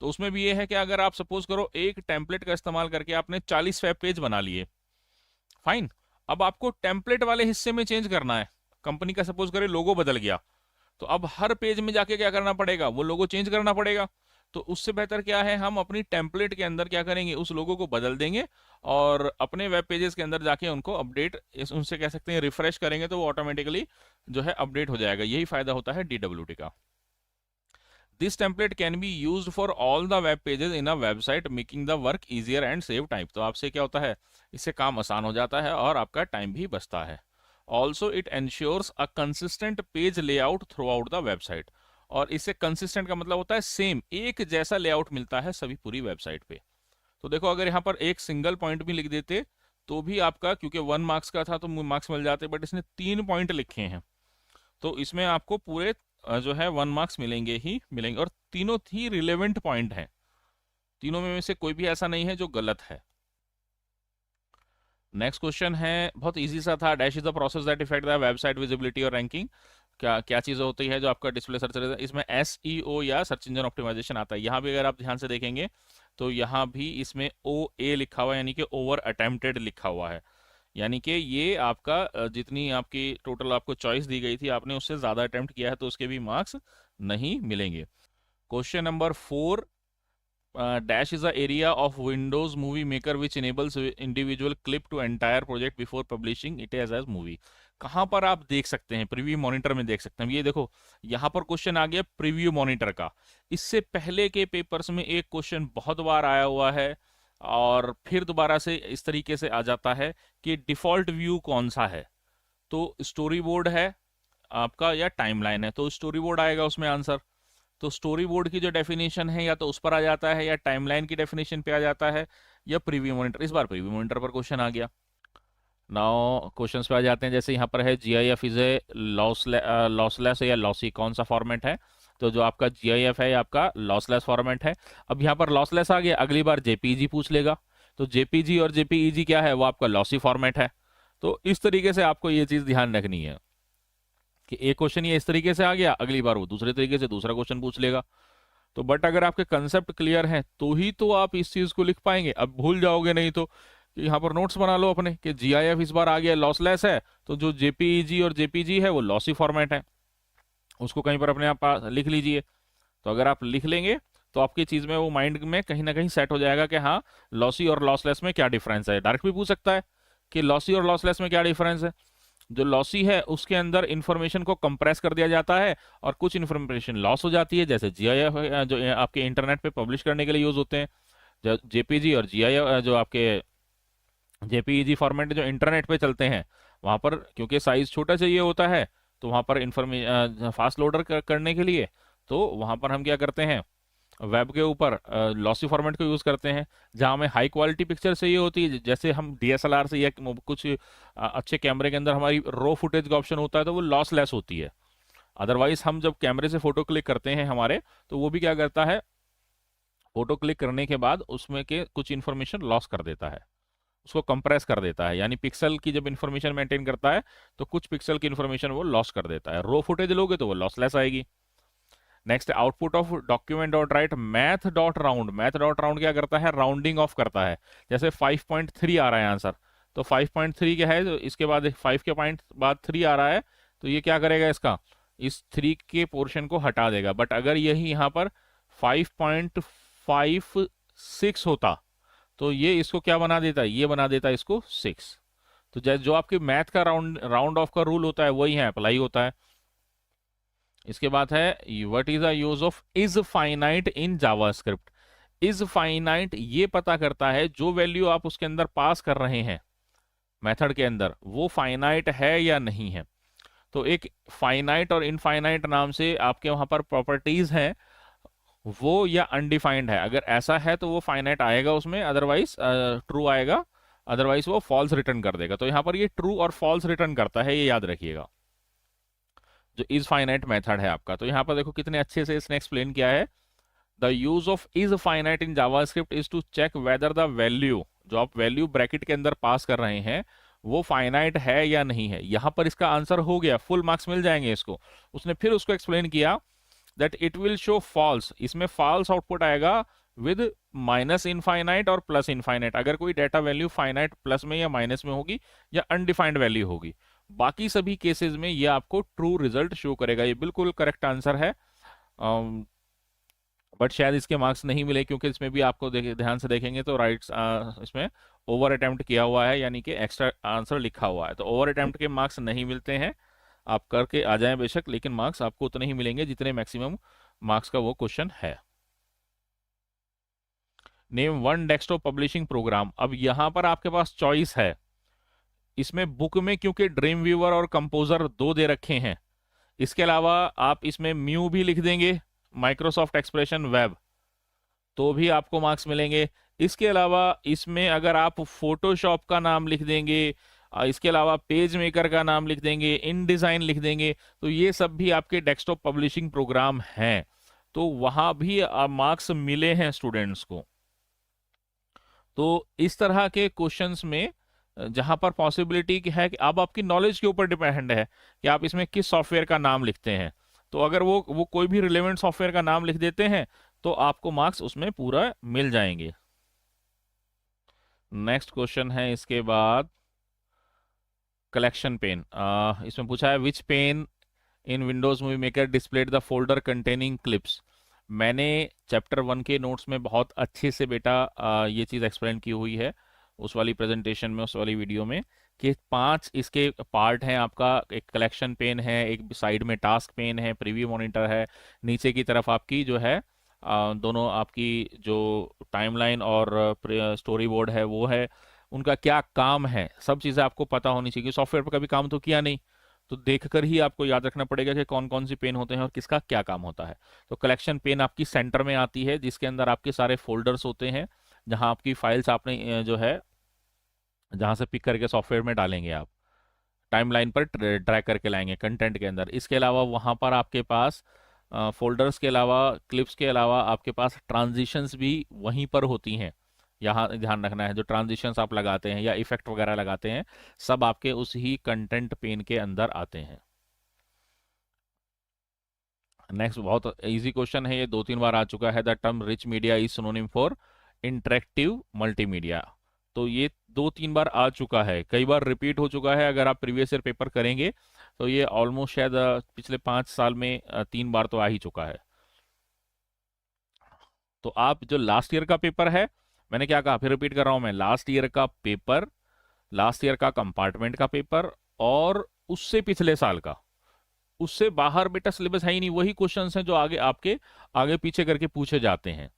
तो उसमें भी ये है कि अगर आप सपोज करो एक टेम्पलेट का इस्तेमाल करके आपने 40 वेब पेज बना लिए, फाइन। अब आपको टेम्पलेट वाले हिस्से में चेंज करना है, कंपनी का सपोज करें लोगो बदल गया, तो अब हर पेज में जाके क्या करना पड़ेगा, वो लोगो चेंज करना पड़ेगा। तो उससे बेहतर क्या है, हम अपनी टेम्पलेट के अंदर क्या करेंगे, उस लोगो को बदल देंगे और अपने वेब पेजेस के अंदर जाके उनको अपडेट, उनसे कह सकते हैं रिफ्रेश करेंगे, तो वो ऑटोमेटिकली जो है अपडेट हो जाएगा। यही फायदा होता है DWT का। This template can be used for all the web pages in a website making the work easier and save time. तो आपसे क्या होता है, इससे काम आसान हो जाता है और आपका टाइम भी बचता है। Also it ensures a consistent page layout through out the website. और इससे कंसिस्टेंट का मतलब होता है सेम, एक जैसा लेआउट मिलता है सभी पूरी वेबसाइट पे। तो देखो अगर यहाँ पर एक सिंगल पॉइंट भी लिख देते तो भी आपका, क्योंकि 1 मार्क्स का था तो मार्क्स मिल जाते, बट इसने 3 पॉइंट लिखे हैं तो इसमें आपको पूरे जो है 1 मार्क्स मिलेंगे ही मिलेंगे, और तीनों ही रिलेवेंट पॉइंट हैं, तीनों में से कोई भी ऐसा नहीं है जो गलत है। नेक्स्ट क्वेश्चन है, बहुत इजी सा था। Dash is the process that effect the website visibility और रैंकिंग। क्या क्या चीज़ें होती है जो आपका डिस्प्ले सर्च, इसमें SEO या सर्च इंजन ऑप्टिमाइजेशन आता है। यहाँ भी अगर आप ध्यान से देखेंगे तो यहाँ भी इसमें OA लिखा हुआ है, यानी कि ओवर अटेम्प्टेड लिखा हुआ है। यानी कि ये आपका जितनी आपकी टोटल आपको चॉइस दी गई थी आपने उससे ज़्यादा अटेम्प्ट किया है तो उसके भी मार्क्स नहीं मिलेंगे। Question number 4, dash is the area of Windows Movie Maker which enables individual clip to entire project before publishing it as movie। कहाँ पर आप देख सकते हैं, प्रीव्यू मॉनिटर में देख सकते हैं। ये देखो यहाँ पर क्वेश्चन आ गया प्रीव्यू मॉनिटर का। इससे पहले के पेपर्स में एक क्वेश्चन बहुत बार आया हुआ है और फिर दोबारा से इस तरीके से आ जाता है कि डिफॉल्ट व्यू कौन सा है, तो स्टोरी बोर्ड है आपका या टाइमलाइन है, तो स्टोरी बोर्ड आएगा उसमें आंसर। तो स्टोरी बोर्ड की जो डेफिनेशन है या तो उस पर आ जाता है या टाइमलाइन की डेफिनेशन पे आ जाता है या प्रीव्यू मॉनिटर। इस बार प्रीव्यू मॉनिटर पर क्वेश्चन आ गया। नाउ क्वेश्चंस पे आ जाते हैं, जैसे यहाँ पर है GIF इज ए लॉसलेस या लॉसी, कौन सा फॉर्मेट है, तो जो आपका GIF है आपका लॉसलेस फॉर्मेट है। अब यहाँ पर लॉसलेस आ गया, अगली बार JPEG पूछ लेगा, तो JPG और JPEG क्या है, वो आपका लॉसी फॉर्मेट है। तो इस तरीके से आपको ये चीज ध्यान रखनी है कि एक क्वेश्चन ये इस तरीके से आ गया, अगली बार वो दूसरे तरीके से दूसरा क्वेश्चन पूछ लेगा। तो बट अगर आपके कंसेप्ट क्लियर हैं तो ही तो आप इस चीज को लिख पाएंगे। अब भूल जाओगे नहीं तो यहाँ पर नोट्स बना लो अपने कि GIF इस बार आ गया लॉसलेस है, तो जो JPEG और JPG है वो लॉसी फॉर्मेट है, उसको कहीं पर अपने आप लिख लीजिए। तो अगर आप लिख लेंगे तो आपकी चीज में वो माइंड में कहीं ना कहीं सेट हो जाएगा कि हाँ लॉसी और लॉसलेस में क्या डिफरेंस है। डायरेक्ट भी पूछ सकता है कि लॉसी और लॉसलेस में क्या डिफरेंस है। जो लॉसी है उसके अंदर इंफॉर्मेशन को कंप्रेस कर दिया जाता है और कुछ इंफॉर्मेशन लॉस हो जाती है, जैसे जीआईएफ जो आपके इंटरनेट पे पब्लिश करने के लिए यूज होते हैं, जेपीजी और जीआईएफ जो आपके जेपीईजी फॉर्मेट जो इंटरनेट पे चलते हैं, वहाँ पर क्योंकि साइज छोटा चाहिए होता है, तो वहाँ पर इंफॉर्मेशन फास्ट लोडर करने के लिए, तो वहाँ पर हम क्या करते हैं, वेब के ऊपर लॉसी फॉर्मेट को यूज़ करते हैं। जहाँ हमें हाई क्वालिटी पिक्चर चाहिए होती है, जैसे हम डीएसएलआर से या कुछ अच्छे कैमरे के अंदर हमारी रो फुटेज का ऑप्शन होता है, तो वो लॉस लेस होती है। अदरवाइज हम जब कैमरे से फोटो क्लिक करते हैं हमारे, तो वो भी क्या करता है, फोटो क्लिक करने के बाद उसमें के कुछ इन्फॉर्मेशन लॉस कर देता है, उसको कंप्रेस कर देता है, यानी पिक्सल की जब इन्फॉर्मेशन मेंटेन करता है तो कुछ पिक्सल की इन्फॉर्मेशन वो लॉस कर देता है। रो फुटेज लोगे तो वो लॉसलेस आएगी। Next, output of document dot right math dot round. Math dot round क्या करता है, राउंडिंग ऑफ करता है। जैसे 5.3 आ रहा है आंसर, तो 5.3 क्या है, तो इसके बाद 5 के पॉइंट बाद 3 आ रहा है, तो ये क्या करेगा, इसका इस 3 के पोर्शन को हटा देगा। बट अगर यही यहाँ पर 5.56 होता, तो ये इसको क्या बना देता है, ये बना देता है इसको 6। तो जैसे जो आपके मैथ का राउंड ऑफ का रूल होता है वही है अप्लाई होता है। इसके बाद है what is the use of is finite in JavaScript. Is finite ये पता करता है जो वैल्यू आप उसके अंदर पास कर रहे हैं मेथड के अंदर, वो फाइनाइट है या नहीं है। तो एक फाइनाइट और इनफाइनाइट नाम से आपके वहां पर प्रॉपर्टीज हैं, वो या अनडिफाइंड है। अगर ऐसा है तो वो फाइनाइट आएगा उसमें, अदरवाइज ट्रू आएगा, अदरवाइज वो फॉल्स रिटर्न कर देगा। तो यहाँ पर ये ट्रू और फॉल्स रिटर्न करता है, ये याद रखिएगा, जो इज फाइनाइट मेथड है आपका। तो यहाँ पर देखो कितने अच्छे से इसने एक्सप्लेन किया है। The use of is finite in JavaScript is to check whether the value, जो आप वैल्यू ब्रैकेट के अंदर पास कर रहे हैं, वो फाइनाइट है या नहीं है। यहाँ पर इसका आंसर हो गया, फुल मार्क्स मिल जाएंगे इसको। उसने फिर उसको एक्सप्लेन किया that it will show false, इसमें फॉल्स आउटपुट आएगा विद माइनस इनफाइनाइट और प्लस इनफाइनाइट, अगर कोई डेटा वैल्यू फाइनाइट प्लस में या माइनस में होगी या अनडिफाइंड वैल्यू होगी। बाकी सभी केसेस में ये आपको ट्रू रिजल्ट शो करेगा। ये बिल्कुल करेक्ट आंसर है, बट शायद इसके मार्क्स नहीं मिले, क्योंकि इसमें भी आपको ध्यान से देखेंगे तो राइट इसमें ओवर अटेम्प्ट किया हुआ है, यानी कि एक्स्ट्रा आंसर लिखा हुआ है। तो ओवर अटेम्प्ट के मार्क्स नहीं मिलते हैं, आप करके आ जाएं बेशक, लेकिन मार्क्स आपको उतने ही मिलेंगे जितने मैक्सिमम मार्क्स का वो क्वेश्चन है। Name one desktop publishing program. अब यहां पर आपके पास चॉइस है, इसमें बुक में क्योंकि ड्रीम व्यूअर और कंपोजर दो दे रखे हैं, इसके अलावा आप इसमें म्यू भी लिख देंगे, माइक्रोसॉफ्ट एक्सप्रेशन वेब, तो भी आपको मार्क्स मिलेंगे। इसके अलावा इसमें अगर आप फोटोशॉप का नाम लिख देंगे, इसके अलावा पेज मेकर का नाम लिख देंगे, इन डिजाइन लिख देंगे, तो ये सब भी आपके डेस्कटॉप पब्लिशिंग प्रोग्राम हैं, तो वहां भी मार्क्स मिले हैं स्टूडेंट्स को। तो इस तरह के क्वेश्चंस में जहां पर पॉसिबिलिटी है कि अब आपकी नॉलेज के ऊपर डिपेंड है कि आप इसमें किस सॉफ्टवेयर का नाम लिखते हैं, तो अगर वो कोई भी रिलेवेंट सॉफ्टवेयर का नाम लिख देते हैं तो आपको मार्क्स उसमें पूरा मिल जाएंगे। नेक्स्ट क्वेश्चन है इसके बाद, कलेक्शन पेन। इसमें पूछा है which pane in Windows movie Maker displayed the folder containing clips. मैंने चैप्टर 1 के नोट्स में बहुत अच्छे से बेटा ये चीज़ एक्सप्लेन की हुई है, उस वाली प्रेजेंटेशन में, उस वाली वीडियो में, कि 5 इसके पार्ट हैं आपका। एक कलेक्शन पेन है, एक साइड में टास्क पेन है, प्रीव्यू मॉनिटर है, नीचे की तरफ आपकी जो है दोनों आपकी जो टाइमलाइन और स्टोरी बोर्ड है वो है, उनका क्या काम है, सब चीज़ें आपको पता होनी चाहिए। सॉफ्टवेयर पर कभी काम तो किया नहीं, तो देखकर ही आपको याद रखना पड़ेगा कि कौन कौन सी पेन होते हैं और किसका क्या काम होता है। तो कलेक्शन पेन आपकी सेंटर में आती है, जिसके अंदर आपके सारे फोल्डर्स होते हैं, जहां आपकी फाइल्स आपने जो है जहां से पिक करके सॉफ्टवेयर में डालेंगे, आप टाइमलाइन पर ड्रैग करके लाएंगे कंटेंट के अंदर। इसके अलावा वहां पर आपके पास फोल्डर्स के अलावा, क्लिप्स के अलावा आपके पास ट्रांजिशंस भी वहीं पर होती हैं। यहाँ ध्यान रखना है, जो ट्रांजिशंस आप लगाते हैं या इफेक्ट वगैरह लगाते हैं, सब आपके उस ही कंटेंट पेन के अंदर आते हैं। नेक्स्ट बहुत इजी क्वेश्चन है, ये 2-3 बार आ चुका है। The term rich media is synonym for interactive multimedia. तो ये 2-3 बार आ चुका है, कई बार रिपीट हो चुका है। अगर आप प्रीवियस ईयर पेपर करेंगे तो ये ऑलमोस्ट शायद पिछले 5 साल में 3 बार तो आ ही चुका है। तो आप जो लास्ट ईयर का पेपर है, मैंने क्या कहा, फिर रिपीट कर रहा हूं मैं, लास्ट ईयर का पेपर, लास्ट ईयर का कंपार्टमेंट का पेपर और उससे पिछले साल का, उससे बाहर बेटा सिलेबस है ही नहीं। वही क्वेश्चंस हैं जो आगे आपके आगे पीछे करके पूछे जाते हैं,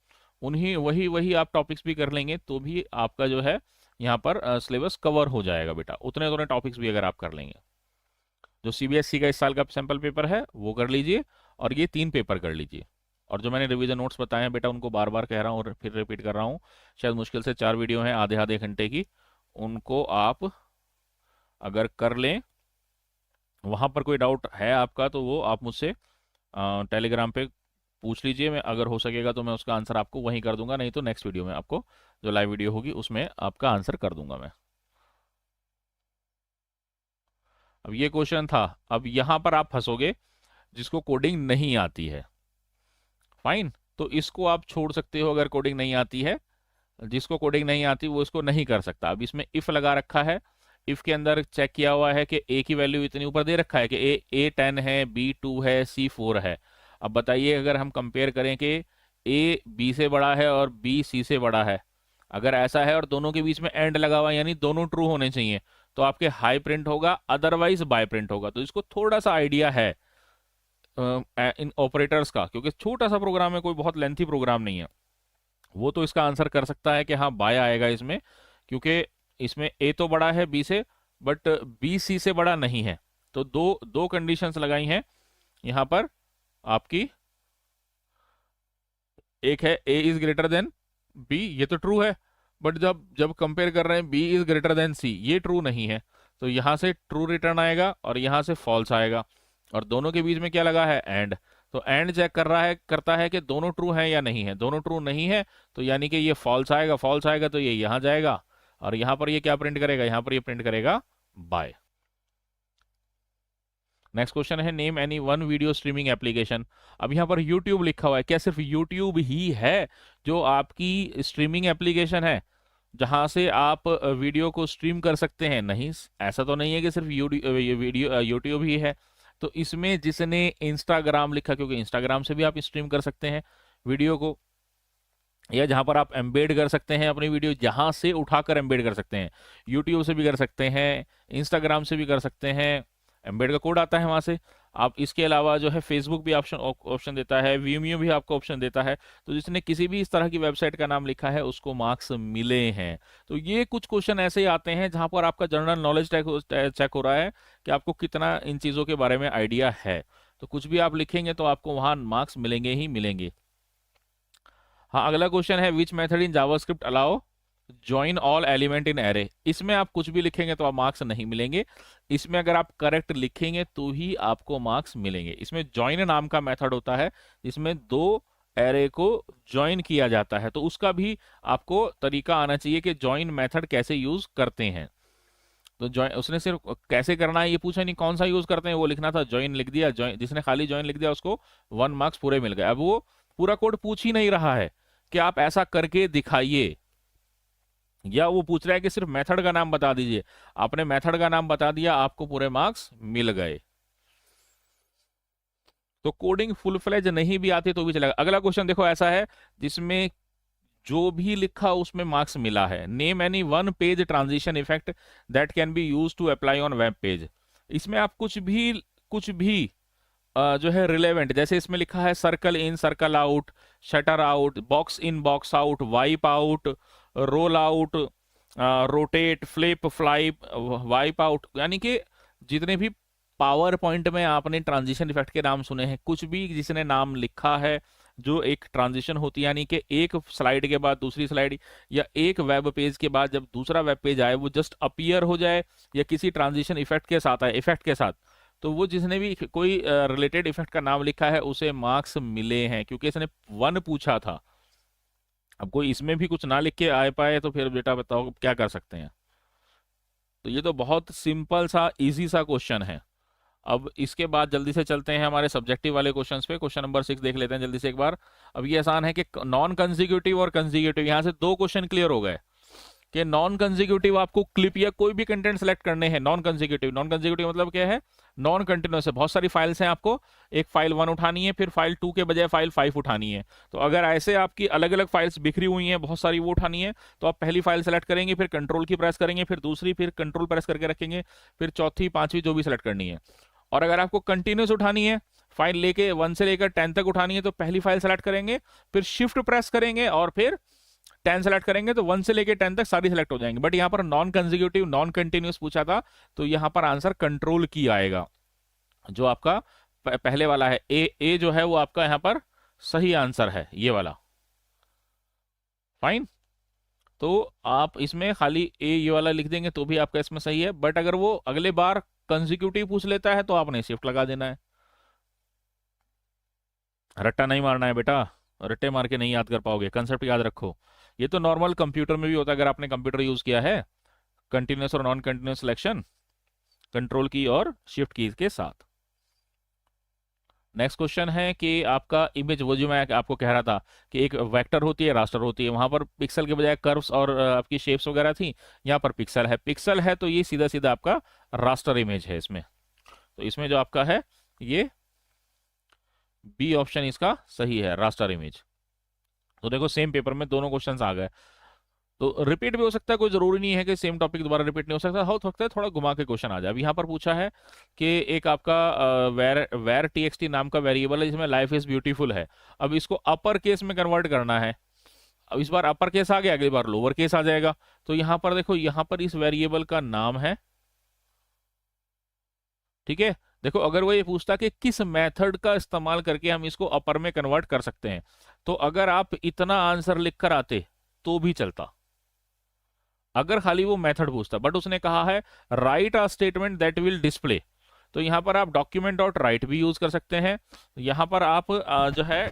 उन्हीं वही वही आप टॉपिक्स भी कर लेंगे तो भी आपका जो है यहाँ पर सिलेबस कवर हो जाएगा बेटा। उतने उतने टॉपिक्स भी अगर आप कर लेंगे। जो सीबीएसई का इस साल का सैंपल पेपर है वो कर लीजिए, और ये 3 पेपर कर लीजिए। और जो मैंने रिवीजन नोट्स बताए हैं बेटा, उनको बार बार कह रहा हूँ और फिर रिपीट कर रहा हूँ, शायद मुश्किल से 4 वीडियो हैं आधे आधे घंटे की, उनको आप अगर कर लें, वहाँ पर कोई डाउट है आपका तो वो आप मुझसे टेलीग्राम पे पूछ लीजिए। मैं अगर हो सकेगा तो मैं उसका आंसर आपको वहीं कर दूंगा, नहीं तो नेक्स्ट वीडियो में आपको जो लाइव वीडियो होगी उसमें आपका आंसर कर दूंगा मैं। अब ये क्वेश्चन था, अब यहाँ पर आप फंसोगे जिसको कोडिंग नहीं आती है। फाइन, तो इसको आप छोड़ सकते हो अगर कोडिंग नहीं आती है। जिसको कोडिंग नहीं आती वो इसको नहीं कर सकता। अब इसमें इफ लगा रखा है, इफ के अंदर चेक किया हुआ है कि ए की वैल्यू इतनी ऊपर दे रखा है कि ए 10 है, बी 2 है, सी 4 है। अब बताइए अगर हम कंपेयर करें कि ए बी से बड़ा है और बी सी से बड़ा है, अगर ऐसा है और दोनों के बीच में एंड लगा हुआ है यानी दोनों ट्रू होने चाहिए, तो आपके हाई प्रिंट होगा, अदरवाइज बाय प्रिंट होगा। तो इसको थोड़ा सा आइडिया है इन ऑपरेटर्स का, क्योंकि छोटा सा प्रोग्राम है, कोई बहुत लेंथी प्रोग्राम नहीं है। वो तो इसका आंसर कर सकता है कि हाँ बाय आएगा इसमें, क्योंकि इसमें ए तो बड़ा है बी से, बट बी सी से बड़ा नहीं है। तो दो दो कंडीशंस लगाई हैं यहां पर आपकी। एक है ए इज ग्रेटर देन बी, ये तो ट्रू है, बट जब जब कंपेयर कर रहे हैं बी इज ग्रेटर देन सी, ये ट्रू नहीं है। तो यहां से ट्रू रिटर्न आएगा और यहां से फॉल्स आएगा, और दोनों के बीच में क्या लगा है, एंड। तो एंड चेक कर रहा है, करता है कि दोनों ट्रू हैं या नहीं है। दोनों ट्रू नहीं है तो यानी कि ये फॉल्स आएगा, फॉल्स आएगा तो ये यहाँ जाएगा, और यहाँ पर ये क्या प्रिंट करेगा, यहाँ पर ये प्रिंट करेगा बाय। नेक्स्ट क्वेश्चन है name any one video streaming application. अब यहाँ पर यूट्यूब लिखा हुआ है, क्या सिर्फ यूट्यूब ही है जो आपकी स्ट्रीमिंग एप्लीकेशन है जहां से आप वीडियो को स्ट्रीम कर सकते हैं? नहीं, ऐसा तो नहीं है कि सिर्फ वीडियो यूट्यूब ही है। तो इसमें जिसने इंस्टाग्राम लिखा, क्योंकि इंस्टाग्राम से भी आप स्ट्रीम कर सकते हैं वीडियो को, या जहां पर आप एम्बेड कर सकते हैं अपनी वीडियो, जहां से उठाकर एम्बेड कर सकते हैं। यूट्यूब से भी कर सकते हैं, इंस्टाग्राम से भी कर सकते हैं, एम्बेड का कोड आता है वहां से आप। इसके अलावा जो है फेसबुक भी ऑप्शन देता है, वीमियो भी आपको ऑप्शन देता है। तो जिसने किसी भी इस तरह की वेबसाइट का नाम लिखा है उसको मार्क्स मिले हैं। तो ये कुछ क्वेश्चन ऐसे ही आते हैं जहां पर आपका जनरल नॉलेज चेक हो रहा है कि आपको कितना इन चीजों के बारे में आइडिया है। तो कुछ भी आप लिखेंगे तो आपको वहां मार्क्स मिलेंगे ही मिलेंगे। हाँ, अगला क्वेश्चन है which method in JavaScript allow join all element in array. इसमें आप कुछ भी लिखेंगे तो आप मार्क्स नहीं मिलेंगे। इसमें अगर आप करेक्ट लिखेंगे तो ही आपको मार्क्स मिलेंगे। इसमें ज्वाइन नाम का मेथड होता है जिसमें दो एरे को ज्वाइन किया जाता है, तो उसका भी आपको तरीका आना चाहिए कि ज्वाइन मेथड कैसे यूज करते हैं। तो ज्वाइन उसने सिर्फ कैसे करना है ये पूछा नहीं, कौन सा यूज करते हैं वो लिखना था। ज्वाइन लिख दिया, ज्वाइन जिसने खाली ज्वाइन लिख दिया उसको 1 मार्क्स पूरे मिल गए। अब वो पूरा कोड पूछ ही नहीं रहा है कि आप ऐसा करके दिखाइए, या वो पूछ रहा है कि सिर्फ मेथड का नाम बता दीजिए। आपने मेथड का नाम बता दिया, आपको पूरे मार्क्स मिल गए। तो कोडिंग फुल फ्लेज नहीं भी आती तो भी चलेगा। अगला क्वेश्चन देखो ऐसा है जिसमें जो भी लिखा उसमें मार्क्स मिला है। Name any one page transition effect that can be use to apply on web page. इसमें आप कुछ भी जो है रिलेवेंट, जैसे इसमें लिखा है circle in circle out, shutter out, box in box out, wipe out, roll out, rotate, flip, flip, wipe out, यानी कि जितने भी पावर पॉइंट में आपने ट्रांजिशन इफेक्ट के नाम सुने हैं, कुछ भी जिसने नाम लिखा है जो एक ट्रांजिशन होती है, यानी कि एक स्लाइड के बाद दूसरी स्लाइड या एक वेब पेज के बाद जब दूसरा वेब पेज आए वो जस्ट अपीयर हो जाए या किसी ट्रांजिशन इफेक्ट के साथ आए, इफेक्ट के साथ, तो वो जिसने भी कोई रिलेटेड इफेक्ट का नाम लिखा है उसे मार्क्स मिले हैं, क्योंकि इसने 1 पूछा था। अब कोई इसमें भी कुछ ना लिख के आ पाए तो फिर बेटा बताओ क्या कर सकते हैं। तो ये तो बहुत सिंपल सा इजी सा क्वेश्चन है। अब इसके बाद जल्दी से चलते हैं हमारे सब्जेक्टिव वाले क्वेश्चंस पे। क्वेश्चन नंबर 6 देख लेते हैं जल्दी से एक बार। अब ये आसान है कि नॉन कंसेक्यूटिव और कंसेक्यूटिव, यहाँ से 2 क्वेश्चन क्लियर हो गए कि नॉन कंसेक्यूटिव आपको क्लिप या कोई भी कंटेंट सेलेक्ट करने हैं। नॉन कंसेक्यूटिव मतलब क्या है, नॉन कंटिन्यूस है, बहुत सारी फाइल्स हैं, आपको एक फाइल 1 उठानी है, फिर फाइल 2 के बजाय फाइल 5 उठानी है। तो अगर ऐसे आपकी अलग अलग फाइल्स बिखरी हुई हैं, बहुत सारी वो उठानी है, तो आप पहली फाइल सेलेक्ट करेंगे, फिर कंट्रोल की प्रेस करेंगे, फिर दूसरी, फिर कंट्रोल प्रेस करके रखेंगे, फिर चौथी, पांचवी, जो भी सेलेक्ट करनी है। और अगर आपको कंटिन्यूस उठानी है, फाइल लेके 1 से लेकर 10 तक उठानी है, तो पहली फाइल सेलेक्ट करेंगे, फिर शिफ्ट प्रेस करेंगे और फिर 10 सेलेक्ट करेंगे, तो 1 से लेके 10 तक सारी सेलेक्ट हो जाएंगे। बट यहाँ पर नॉन कंजिक्यूटिव, नॉन कंटिन्यूस पूछा था, तो यहाँ पर आंसर कंट्रोल की आएगा, जो आपका पहले वाला है ए जो है वो आपका यहाँ पर सही आंसर है, ये वाला। फाइन। तो आप इसमें खाली ए ये वाला लिख देंगे तो भी आपका इसमें सही है, बट अगर वो अगले बार कंजिक्यूटिव पूछ लेता है तो आपने शिफ्ट लगा देना है। रट्टा नहीं मारना है बेटा, रट्टे मार के नहीं याद कर पाओगे, कंसेप्ट याद रखो। ये तो नॉर्मल कंप्यूटर में भी होता है, अगर आपने कंप्यूटर यूज किया है, कंटिन्यूस और नॉन कंटिन्यूस सिलेक्शन कंट्रोल की और शिफ्ट की के साथ। नेक्स्ट क्वेश्चन है कि आपका इमेज, वो जो मैं आपको कह रहा था कि एक वेक्टर होती है, रास्टर होती है, वहां पर पिक्सल के बजाय कर्व्स और आपकी शेप्स वगैरह थी, यहाँ पर पिक्सल है। पिक्सल है तो ये सीधा सीधा आपका रास्टर इमेज है इसमें। तो इसमें जो आपका है ये बी ऑप्शन इसका सही है, रास्टर इमेज। तो देखो सेम पेपर में दोनों क्वेश्चंस आ गए, तो रिपीट भी हो सकता है, कोई जरूरी नहीं है कि सेम टॉपिक दोबारा रिपीट नहीं हो सकता, हो सकता है थोड़ा घुमा के क्वेश्चन आ जाए। अब यहाँ पर पूछा है कि एक आपका वेर वेर टीएक्सटी नाम का वेरिएबल है जिसमें लाइफ इज ब्यूटीफुल है। अब इसको अपर केस में कन्वर्ट करना है। अब इस बार अपर केस आ गया, अगली बार लोअर केस आ जाएगा। तो यहाँ पर देखो, यहाँ पर इस वेरिएबल का नाम है, ठीक है। देखो अगर वो ये पूछता कि किस मेथड का इस्तेमाल करके हम इसको अपर में कन्वर्ट कर सकते हैं, तो अगर आप इतना आंसर लिख कर आते तो भी चलता, अगर खाली वो मेथड पूछता। बट उसने कहा है right a statement that will display, तो यहां पर आप डॉक्यूमेंट डॉट राइट भी यूज कर सकते हैं, यहां पर आप जो है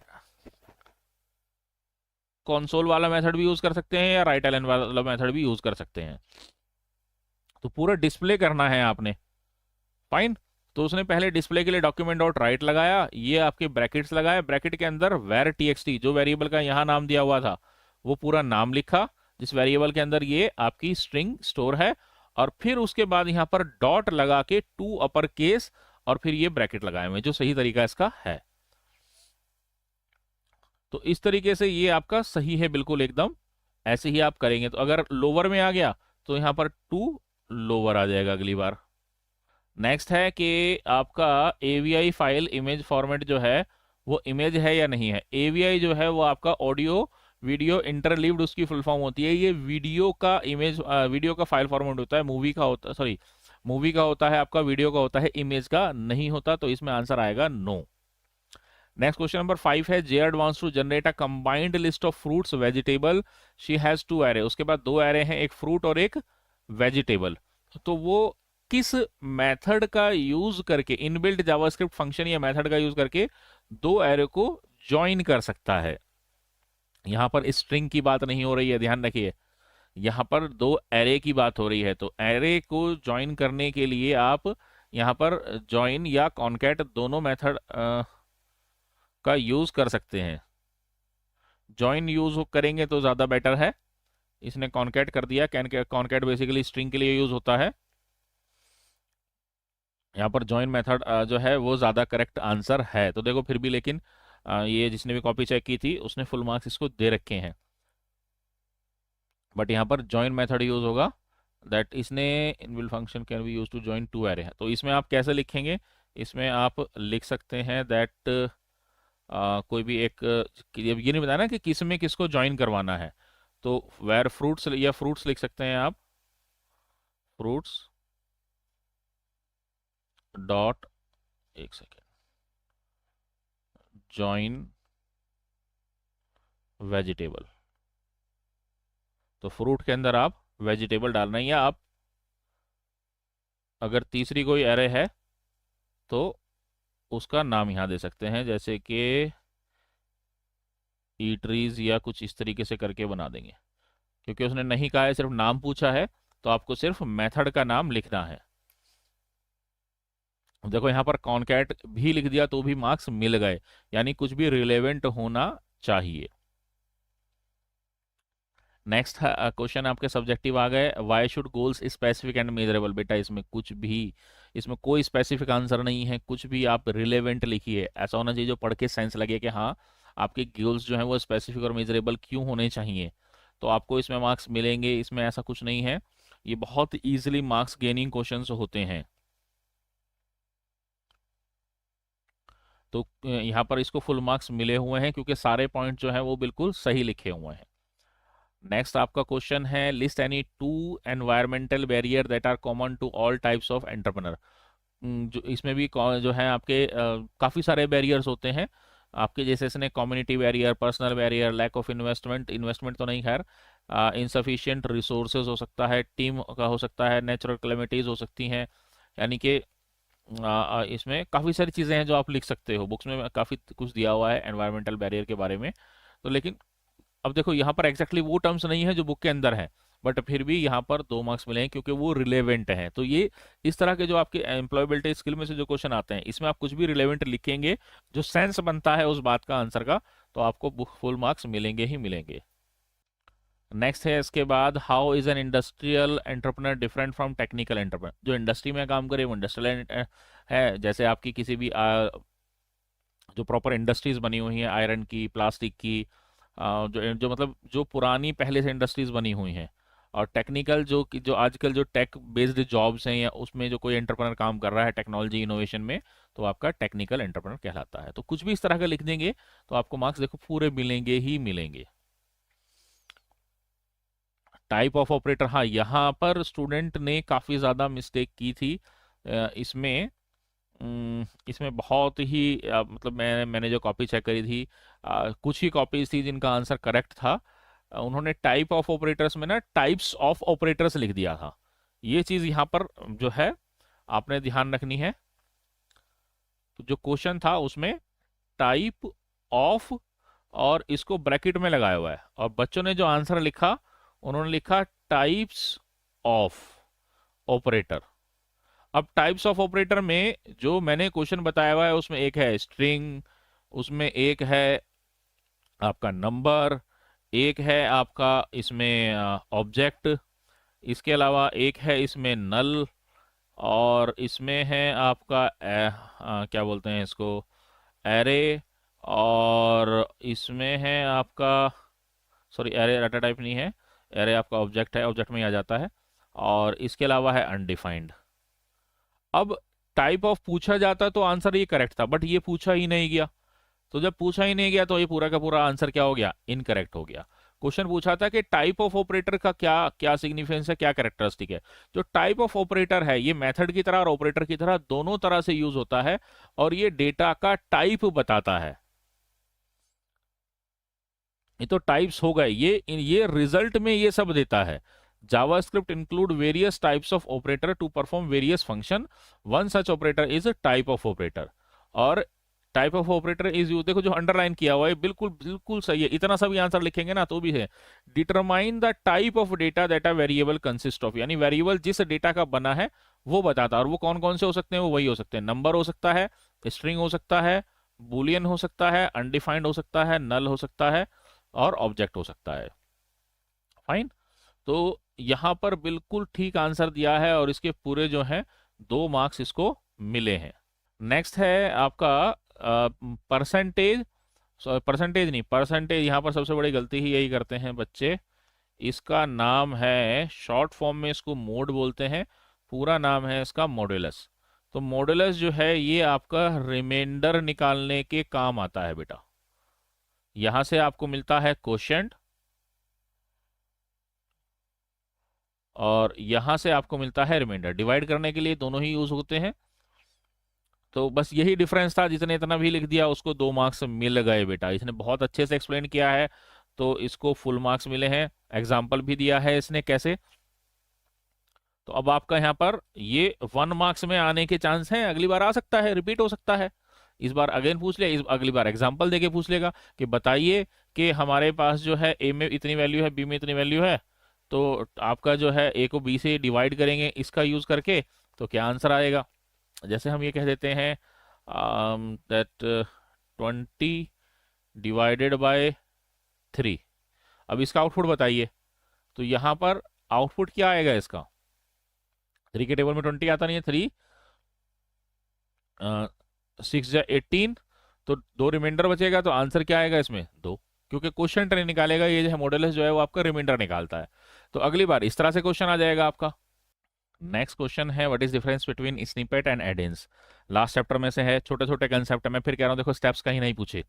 कंसोल वाला मेथड भी यूज कर सकते हैं, या राइट एलन वाला मेथड भी यूज कर सकते हैं। तो पूरा डिस्प्ले करना है आपने। फाइन। तो उसने पहले डिस्प्ले के लिए डॉक्यूमेंट डॉट राइट लगाया, ये आपके ब्रैकेट्स लगाए, ब्रैकेट के अंदर वेर टीएक्सटी जो वेरिएबल का यहाँ नाम दिया हुआ था वो पूरा नाम लिखा, जिस वेरिएबल के अंदर ये आपकी स्ट्रिंग स्टोर है, और फिर उसके बाद यहाँ पर डॉट लगा के टू अपर केस, और फिर ये ब्रैकेट लगाए हुए, जो सही तरीका इसका है। तो इस तरीके से ये आपका सही है बिल्कुल एकदम, ऐसे ही आप करेंगे। तो अगर लोअर में आ गया तो यहाँ पर टू लोअर आ जाएगा अगली बार। नेक्स्ट है कि आपका AVI फाइल इमेज फॉर्मेट जो है वो इमेज है या नहीं है। AVI जो है वो आपका ऑडियो वीडियो इंटरलीव्ड उसकी फुल फॉर्म होती है। ये वीडियो का इमेज, वीडियो का फाइल फॉर्मेट होता है, मूवी का होता, सॉरी मूवी का होता है आपका, वीडियो का होता है, इमेज का नहीं होता। तो इसमें आंसर आएगा नो। नेक्स्ट क्वेश्चन नंबर 5 है Jade wants to generate a combined list of fruits vegetable, she has 2 array. उसके बाद 2 एरे हैं, एक फ्रूट और एक वेजिटेबल। तो वो किस मेथड का यूज करके, इनबिल्ट जावास्क्रिप्ट फंक्शन या मेथड का यूज करके 2 एरे को ज्वाइन कर सकता है। यहां पर स्ट्रिंग की बात नहीं हो रही है, ध्यान रखिए, यहां पर 2 एरे की बात हो रही है। तो एरे को ज्वाइन करने के लिए आप यहां पर ज्वाइन या कॉनकैट दोनों मेथड का यूज कर सकते हैं। ज्वाइन यूज करेंगे तो ज्यादा बेटर है। इसने कॉनकैट कर दिया, कॉनकैट बेसिकली स्ट्रिंग के लिए यूज होता है, यहाँ पर ज्वाइन मेथड जो है वो ज़्यादा करेक्ट आंसर है। तो देखो फिर भी, लेकिन ये जिसने भी कॉपी चेक की थी उसने फुल मार्क्स इसको दे रखे हैं, बट यहाँ पर ज्वाइन मेथड यूज होगा, दैट इसने inbuilt function can be use to join 2 array है। तो इसमें आप कैसे लिखेंगे, इसमें आप लिख सकते हैं दैट कोई भी एक, ये नहीं बताया ना कि किस में किसको ज्वाइन करवाना है, तो वेर फ्रूट्स या फ्रूट्स लिख सकते हैं आप, फ्रूट्स डॉट, एक सेकेंड, ज्वाइन वेजिटेबल। तो फ्रूट के अंदर आप वेजिटेबल डालना है, या आप अगर तीसरी कोई एरे है तो उसका नाम यहाँ दे सकते हैं, जैसे कि ईटरीज या कुछ इस तरीके से करके बना देंगे। क्योंकि उसने नहीं कहा है, सिर्फ नाम पूछा है, तो आपको सिर्फ मेथड का नाम लिखना है। देखो यहाँ पर कॉनकैट भी लिख दिया तो भी मार्क्स मिल गए, यानी कुछ भी रिलेवेंट होना चाहिए। नेक्स्ट क्वेश्चन आपके सब्जेक्टिव आ गए, why should goals specific and measurable. बेटा इसमें कुछ भी इसमें कोई स्पेसिफिक आंसर नहीं है, कुछ भी आप रिलेवेंट लिखिए, ऐसा होना चाहिए जो पढ़ के सेंस लगे कि हाँ आपके गोल्स जो हैं वो स्पेसिफिक और मेजरेबल क्यों होने चाहिए, तो आपको इसमें मार्क्स मिलेंगे। इसमें ऐसा कुछ नहीं है, ये बहुत इजीली मार्क्स गेनिंग क्वेश्चंस होते हैं। तो यहाँ पर इसको फुल मार्क्स मिले हुए हैं क्योंकि सारे पॉइंट जो है वो बिल्कुल सही लिखे हुए हैं। नेक्स्ट आपका क्वेश्चन है, list any two environmental barrier that are common to all types of entrepreneur. जो इसमें भी जो है आपके काफ़ी सारे बैरियर्स होते हैं आपके, जैसे इसने community barrier, personal barrier, lack of investment, investment तो नहीं खैर, इनसफिशिएंट रिसोर्सेज हो सकता है, टीम का हो सकता है, नेचुरल क्लेमिटीज हो सकती हैं, यानी कि इसमें काफ़ी सारी चीज़ें हैं जो आप लिख सकते हो। बुक्स में काफ़ी कुछ दिया हुआ है एनवायरमेंटल बैरियर के बारे में, तो लेकिन अब देखो यहाँ पर एग्जैक्टली वो टर्म्स नहीं है जो बुक के अंदर है, बट फिर भी यहाँ पर 2 मार्क्स मिले हैं क्योंकि वो रिलेवेंट हैं। तो ये इस तरह के जो आपके एम्प्लॉयबिलिटी स्किल में से जो क्वेश्चन आते हैं, इसमें आप कुछ भी रिलेवेंट लिखेंगे जो सेंस बनता है उस बात का आंसर का, तो आपको फुल मार्क्स मिलेंगे ही मिलेंगे। नेक्स्ट है इसके बाद, how is an industrial entrepreneur different from technical entrepreneur. जो इंडस्ट्री में काम करे वो इंडस्ट्रियल है, जैसे आपकी किसी भी जो प्रॉपर इंडस्ट्रीज बनी हुई हैं, आयरन की, प्लास्टिक की, जो जो मतलब जो पुरानी पहले से इंडस्ट्रीज बनी हुई हैं, और टेक्निकल जो आजकल जो टेक बेस्ड जॉब्स हैं या उसमें जो कोई एंटरप्रेनर काम कर रहा है टेक्नोलॉजी इनोवेशन में, तो आपका टेक्निकल एंटरप्रेनर कहलाता है। तो कुछ भी इस तरह का लिख देंगे तो आपको मार्क्स देखो पूरे मिलेंगे ही मिलेंगे। टाइप ऑफ ऑपरेटर, हाँ यहाँ पर स्टूडेंट ने काफ़ी ज़्यादा मिस्टेक की थी इसमें। इसमें बहुत ही मतलब मैंने जो कॉपी चेक करी थी, कुछ ही कॉपीज थी जिनका आंसर करेक्ट था। उन्होंने टाइप ऑफ ऑपरेटर्स में ना टाइप्स ऑफ ऑपरेटर्स लिख दिया था। ये चीज़ यहाँ पर जो है आपने ध्यान रखनी है। तो जो क्वेश्चन था उसमें टाइप ऑफ और इसको ब्रैकेट में लगाया हुआ है, और बच्चों ने जो आंसर लिखा उन्होंने लिखा टाइप्स ऑफ ऑपरेटर। अब टाइप्स ऑफ ऑपरेटर में जो मैंने क्वेश्चन बताया हुआ है उसमें एक है स्ट्रिंग, उसमें एक है आपका नंबर, एक है आपका इसमें ऑब्जेक्ट, इसके अलावा एक है इसमें नल, और इसमें है आपका क्या बोलते हैं इसको, एरे, और इसमें है आपका, सॉरी एरे डाटा टाइप नहीं है, एरे आपका ऑब्जेक्ट है, ऑब्जेक्ट में ही आ जाता है, और इसके अलावा है अनडिफाइंड। अब टाइप ऑफ पूछा जाता तो आंसर ये करेक्ट था, बट ये पूछा ही नहीं गया, तो जब पूछा ही नहीं गया तो ये पूरा का पूरा आंसर क्या हो गया, इनकरेक्ट हो गया। क्वेश्चन पूछा था कि टाइप ऑफ ऑपरेटर का क्या क्या सिग्निफिकेंस है, क्या कैरेक्टरिस्टिक है। जो टाइप ऑफ ऑपरेटर है ये मेथड की तरह और ऑपरेटर की तरह दोनों तरह से यूज होता है, और ये डेटा का टाइप बताता है। ये तो टाइप्स हो गए, ये रिजल्ट में ये सब देता है। JavaScript include various types of operator to perform various function, one such operator is a type of operator. और type of operator is use, देखो जो अंडरलाइन किया हुआ है बिल्कुल बिल्कुल सही है, इतना सा भी आंसर लिखेंगे ना तो भी है। Determine the type of data that a variable consist of, यानी वेरिएबल जिस डेटा का बना है वो बताता है, और वो कौन कौन से हो सकते हैं, वो वही हो सकते हैं, नंबर हो सकता है, स्ट्रिंग हो सकता है, बुलियन हो सकता है, अनडिफाइंड हो सकता है, नल हो सकता है, और ऑब्जेक्ट हो सकता है। फाइन, तो यहां पर बिल्कुल ठीक आंसर दिया है और इसके पूरे जो हैं 2 मार्क्स इसको मिले हैं। नेक्स्ट है आपका परसेंटेज, परसेंटेज नहीं परसेंटेज, यहाँ पर सबसे बड़ी गलती ही यही करते हैं बच्चे। इसका नाम है, शॉर्ट फॉर्म में इसको मोड बोलते हैं, पूरा नाम है इसका मॉड्यूलस। तो मॉड्यूलस जो है ये आपका रिमाइंडर निकालने के काम आता है बेटा। यहां से आपको मिलता है क्वोशिएंट, और यहां से आपको मिलता है रिमाइंडर। डिवाइड करने के लिए दोनों ही यूज होते हैं, तो बस यही डिफरेंस था, जितने इतना भी लिख दिया उसको 2 मार्क्स मिल गए बेटा। इसने बहुत अच्छे से एक्सप्लेन किया है तो इसको फुल मार्क्स मिले हैं। एग्जाम्पल भी दिया है इसने कैसे। तो अब आपका यहाँ पर ये 1 मार्क्स में आने के चांस हैं, अगली बार आ सकता है, रिपीट हो सकता है। इस बार अगेन पूछ ले, इस अगली बार एग्जाम्पल देके पूछ लेगा कि बताइए कि हमारे पास जो है ए में इतनी वैल्यू है, बी में इतनी वैल्यू है, तो आपका जो है ए को बी से डिवाइड करेंगे इसका यूज करके, तो क्या आंसर आएगा। जैसे हम ये कह देते हैं दैट 20 डिवाइडेड बाय 3। अब इसका आउटपुट बताइए, तो यहाँ पर आउटपुट क्या आएगा इसका, 3 के टेबल में 20 आता नहीं है, 3 6 या 18, तो 2 रिमाइंडर बचेगा, तो आंसर क्या आएगा इसमें 2, क्योंकि क्वेश्चन ट्री निकालेगा, ये जो है मॉडुलस जो है वो आपका रिमाइंडर निकालता है। तो अगली बार इस तरह से क्वेश्चन आ जाएगा आपका। नेक्स्ट क्वेश्चन है what is difference between snippet and add-ins. Last chapter में से है, छोटे छोटे कंसेप्ट है, मैं फिर कह रहा हूँ देखो स्टेप्स कहीं नहीं पूछे,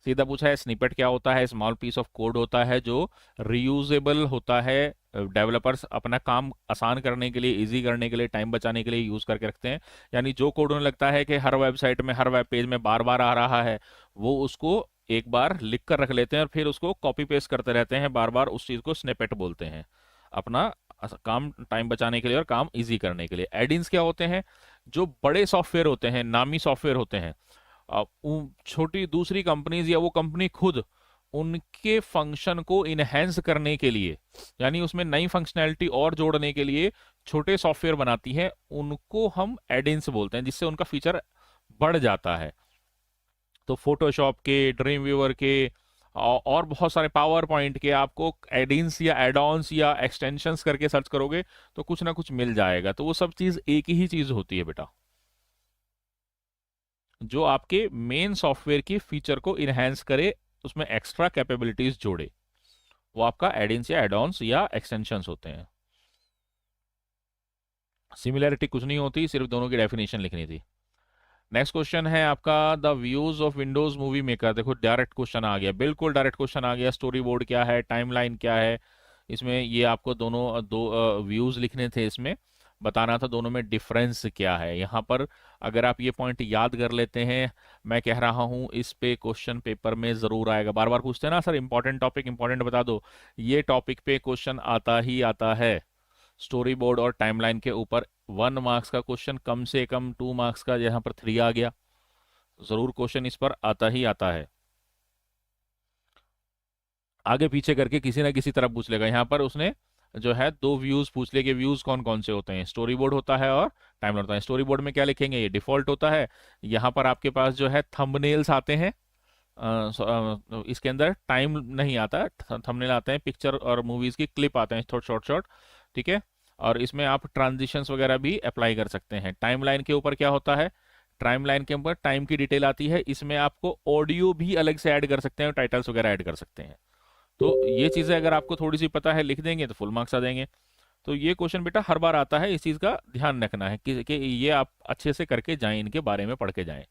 सीधा पूछा है। स्निपेट क्या होता है? स्मॉल पीस ऑफ कोड होता है जो रीयूजेबल होता है, डेवलपर्स अपना काम आसान करने के लिए, इजी करने के लिए, टाइम बचाने के लिए यूज करके रखते हैं। यानी जो कोड उन्हें लगता है कि हर वेबसाइट में, हर वेब पेज में बार बार आ रहा है, वो उसको एक बार लिख कर रख लेते हैं और फिर उसको कॉपी पेस्ट करते रहते हैं बार बार, उस चीज को स्निपेट बोलते हैं, अपना काम टाइम बचाने के लिए और काम इजी करने के लिए। एडिन्स क्या होते हैं? जो बड़े सॉफ्टवेयर होते हैं, नामी सॉफ्टवेयर होते हैं, छोटी दूसरी कंपनीज या वो कंपनी खुद उनके फंक्शन को इनहेंस करने के लिए, यानी उसमें नई फंक्शनैलिटी और जोड़ने के लिए छोटे सॉफ्टवेयर बनाती है, उनको हम एडिन्स बोलते हैं, जिससे उनका फीचर बढ़ जाता है। तो फोटोशॉप के, ड्रीम व्यूअर के और बहुत सारे पावर पॉइंट के आपको एडिन्स या एडॉन्स या एक्सटेंशंस करके सर्च करोगे तो कुछ ना कुछ मिल जाएगा। तो वो सब चीज एक ही चीज होती है बेटा, जो आपके मेन सॉफ्टवेयर की फीचर को इनहेंस करे, उसमें एक्स्ट्रा कैपेबिलिटीज जोड़े, वो आपका एडिन्स या एडॉन्स या एक्सटेंशंस होते हैं। सिमिलैरिटी कुछ नहीं होती, सिर्फ दोनों की डेफिनेशन लिखनी थी। नेक्स्ट क्वेश्चन है आपका the views of Windows movie maker. देखो डायरेक्ट क्वेश्चन आ गया, बिल्कुल डायरेक्ट क्वेश्चन आ गया। स्टोरी बोर्ड क्या है, टाइमलाइन क्या है, इसमें ये आपको दोनों दो व्यूज लिखने थे, इसमें बताना था दोनों में डिफरेंस क्या है। यहाँ पर अगर आप ये पॉइंट याद कर लेते हैं, मैं कह रहा हूँ इस पे क्वेश्चन पेपर में जरूर आएगा। बार बार पूछते हैं ना सर इंपॉर्टेंट टॉपिक इंपॉर्टेंट बता दो, ये टॉपिक पे क्वेश्चन आता ही आता है। स्टोरी बोर्ड और टाइमलाइन के ऊपर 1 मार्क्स का क्वेश्चन, कम से कम 2 मार्क्स का, यहाँ पर 3 आ गया, जरूर क्वेश्चन इस पर आता ही आता है। आगे पीछे करके किसी ना किसी तरफ पूछ लेगा। यहाँ पर उसने जो है 2 व्यूज पूछ ले कि व्यूज कौन कौन से होते हैं, स्टोरी बोर्ड होता है और टाइमलाइन होता है। स्टोरी बोर्ड में क्या लिखेंगे, ये डिफॉल्ट होता है। यहाँ पर आपके पास जो है थंबनेल्स आते हैं, इसके अंदर टाइम नहीं आता, थंबनेल आते हैं, पिक्चर और मूवीज की क्लिप आते हैं, थोड़ा शॉर्ट शॉर्ट, ठीक है। और इसमें आप ट्रांजिशंस वगैरह भी अप्लाई कर सकते हैं। टाइमलाइन के ऊपर क्या होता है, टाइमलाइन के ऊपर टाइम की डिटेल आती है, इसमें आपको ऑडियो भी अलग से ऐड कर सकते हैं, टाइटल्स वगैरह ऐड कर सकते हैं। तो ये चीजें अगर आपको थोड़ी सी पता है, लिख देंगे तो फुल मार्क्स आ जाएंगे। तो ये क्वेश्चन बेटा हर बार आता है, इस चीज का ध्यान रखना है कि ये आप अच्छे से करके जाएं, इनके बारे में पढ़ के जाएं।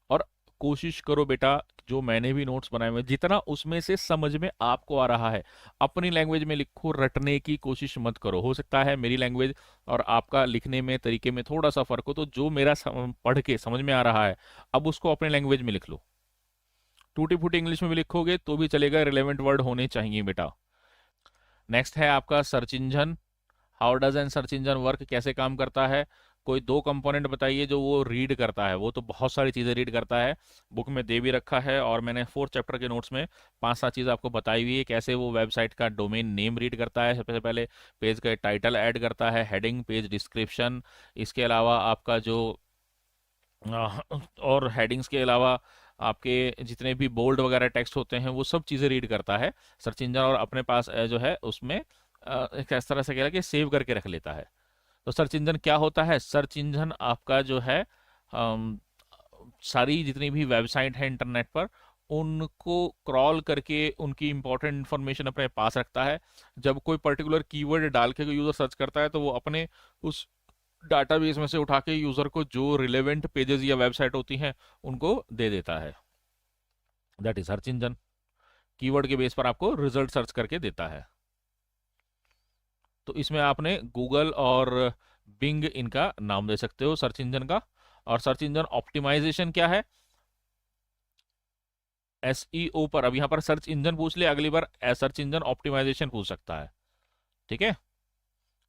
और कोशिश करो बेटा, जो मैंने भी नोट्स बनाए हुए जितना उसमें से समझ में आपको आ रहा है अपनी लैंग्वेज में लिखो, रटने की कोशिश मत करो। हो सकता है मेरी लैंग्वेज और आपका लिखने में तरीके में थोड़ा सा फर्क हो, तो जो मेरा पढ़ के समझ में आ रहा है अब उसको अपने लैंग्वेज में लिख लो। टूटी फूटी इंग्लिश में भी लिखोगे तो भी चलेगा, रिलेवेंट वर्ड होने चाहिए बेटा। नेक्स्ट है आपका search engine. How does N search engine work, कैसे काम करता है? कोई 2 कंपोनेंट बताइए जो वो रीड करता है। वो तो बहुत सारी चीज़ें रीड करता है, बुक में दे भी रखा है, और मैंने 4th चैप्टर के नोट्स में 5-7 चीज़ आपको बताई हुई है, कैसे वो वेबसाइट का डोमेन नेम रीड करता है। सबसे पहले पेज का टाइटल ऐड करता है, हेडिंग, पेज डिस्क्रिप्शन, इसके अलावा आपका जो और हेडिंग्स के अलावा आपके जितने भी बोल्ड वगैरह टेक्स्ट होते हैं वो सब चीज़ें रीड करता है सर्च इंजन, और अपने पास जो है उसमें एक इस तरह से कह कि सेव करके रख लेता है। तो सर्च इंजन क्या होता है? सर्च इंजन आपका जो है सारी जितनी भी वेबसाइट है इंटरनेट पर, उनको क्रॉल करके उनकी इंपॉर्टेंट इंफॉर्मेशन अपने पास रखता है। जब कोई पर्टिकुलर कीवर्ड डाल के यूजर सर्च करता है तो वो अपने उस डाटाबेस में से उठा के यूजर को जो रिलेवेंट पेजेस या वेबसाइट होती हैं उनको दे देता है। That is search engine, keyword के बेस पर आपको रिजल्ट सर्च करके देता है। तो इसमें आपने गूगल और बिंग इनका नाम दे सकते हो सर्च इंजन का। और सर्च इंजन ऑप्टिमाइजेशन क्या है? एसईओ पर, अब यहां पर सर्च इंजन पूछ ले, अगली बार सर्च इंजन ऑप्टिमाइजेशन पूछ सकता है, ठीक है।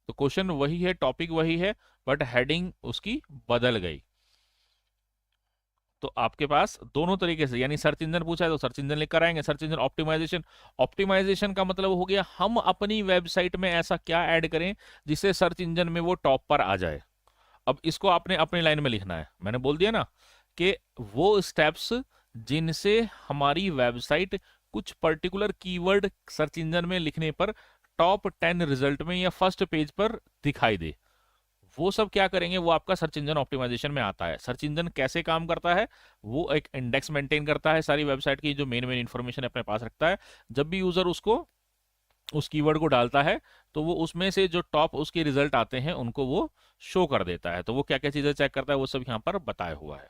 तो क्वेश्चन वही है, टॉपिक वही है, बट हेडिंग उसकी बदल गई। तो आपके पास दोनों तरीके से, यानी सर्च इंजन पूछा है तो सर्च इंजन लिख कर आएंगे। सर्च इंजन ऑप्टिमाइजेशन, ऑप्टिमाइजेशन का मतलब हो गया हम अपनी वेबसाइट में ऐसा क्या ऐड करें जिससे सर्च इंजन में वो टॉप पर आ जाए। अब इसको आपने अपनी लाइन में लिखना है, मैंने बोल दिया ना कि वो स्टेप्स जिनसे हमारी वेबसाइट कुछ पर्टिकुलर कीवर्ड सर्च इंजन में लिखने पर टॉप 10 रिजल्ट में या फर्स्ट पेज पर दिखाई दे, वो सब क्या करेंगे, वो आपका सर्च इंजन ऑप्टिमाइजेशन में आता है। सर्च इंजन कैसे काम करता है, वो एक इंडेक्स मेंटेन करता है सारी वेबसाइट की, जो मेन मेन इंफॉर्मेशन अपने पास रखता है। जब भी यूजर उसको उस कीवर्ड को डालता है तो वो उसमें से जो टॉप उसके रिजल्ट आते हैं उनको वो शो कर देता है। तो वो क्या क्या चीजें चेक करता है वो सब यहाँ पर बताया हुआ है।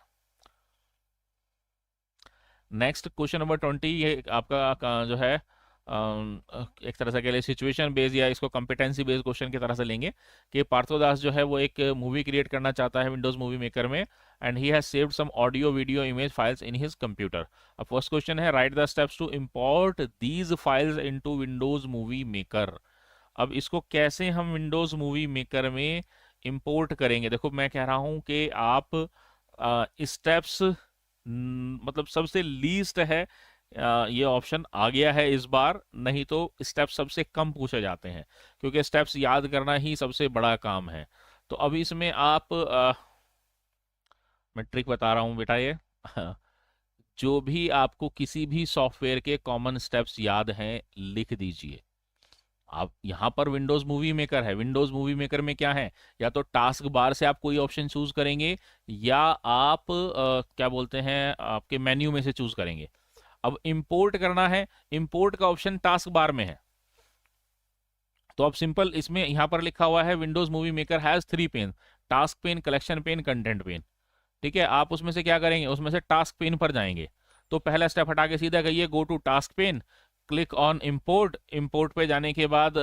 नेक्स्ट क्वेश्चन नंबर 20, ये आपका जो है एक तरह से कह लिए सिचुएशन बेस्ड या इसको कॉम्पिटेंसी बेस्ड क्वेश्चन की तरह से लेंगे कि पार्थोदास जो है वो एक मूवी क्रिएट करना चाहता है विंडोज मूवी मेकर में, and he has saved some audio video image files in his computer. अब फर्स्ट क्वेश्चन है, write the steps to import these files into Windows movie maker. अब इसको कैसे हम विंडोज मूवी मेकर में import करेंगे। देखो मैं कह रहा हूं कि आप स्टेप्स मतलब सबसे लीस्ट है, ये ऑप्शन आ गया है इस बार, नहीं तो स्टेप्स सबसे कम पूछे जाते हैं क्योंकि स्टेप्स याद करना ही सबसे बड़ा काम है। तो अब इसमें आप मैं ट्रिक बता रहा हूं बेटा, ये जो भी आपको किसी भी सॉफ्टवेयर के कॉमन स्टेप्स याद हैं लिख दीजिए। आप यहाँ पर विंडोज मूवी मेकर है, विंडोज मूवी मेकर में क्या है, या तो टास्क बार से आप कोई ऑप्शन चूज करेंगे या आप क्या बोलते हैं आपके मेन्यू में से चूज करेंगे। अब इंपोर्ट करना है, इंपोर्ट का ऑप्शन टास्क बार में है। तो अब सिंपल इसमें यहां पर लिखा हुआ है Windows movie maker has 3 pane, task pane, collection pane, content pane. ठीक है, आप उसमें से क्या करेंगे, उसमें से टास्क पेन पर जाएंगे। तो पहला स्टेप हटा के सीधा कहिए go to task pane, click on import. Import पे जाने के बाद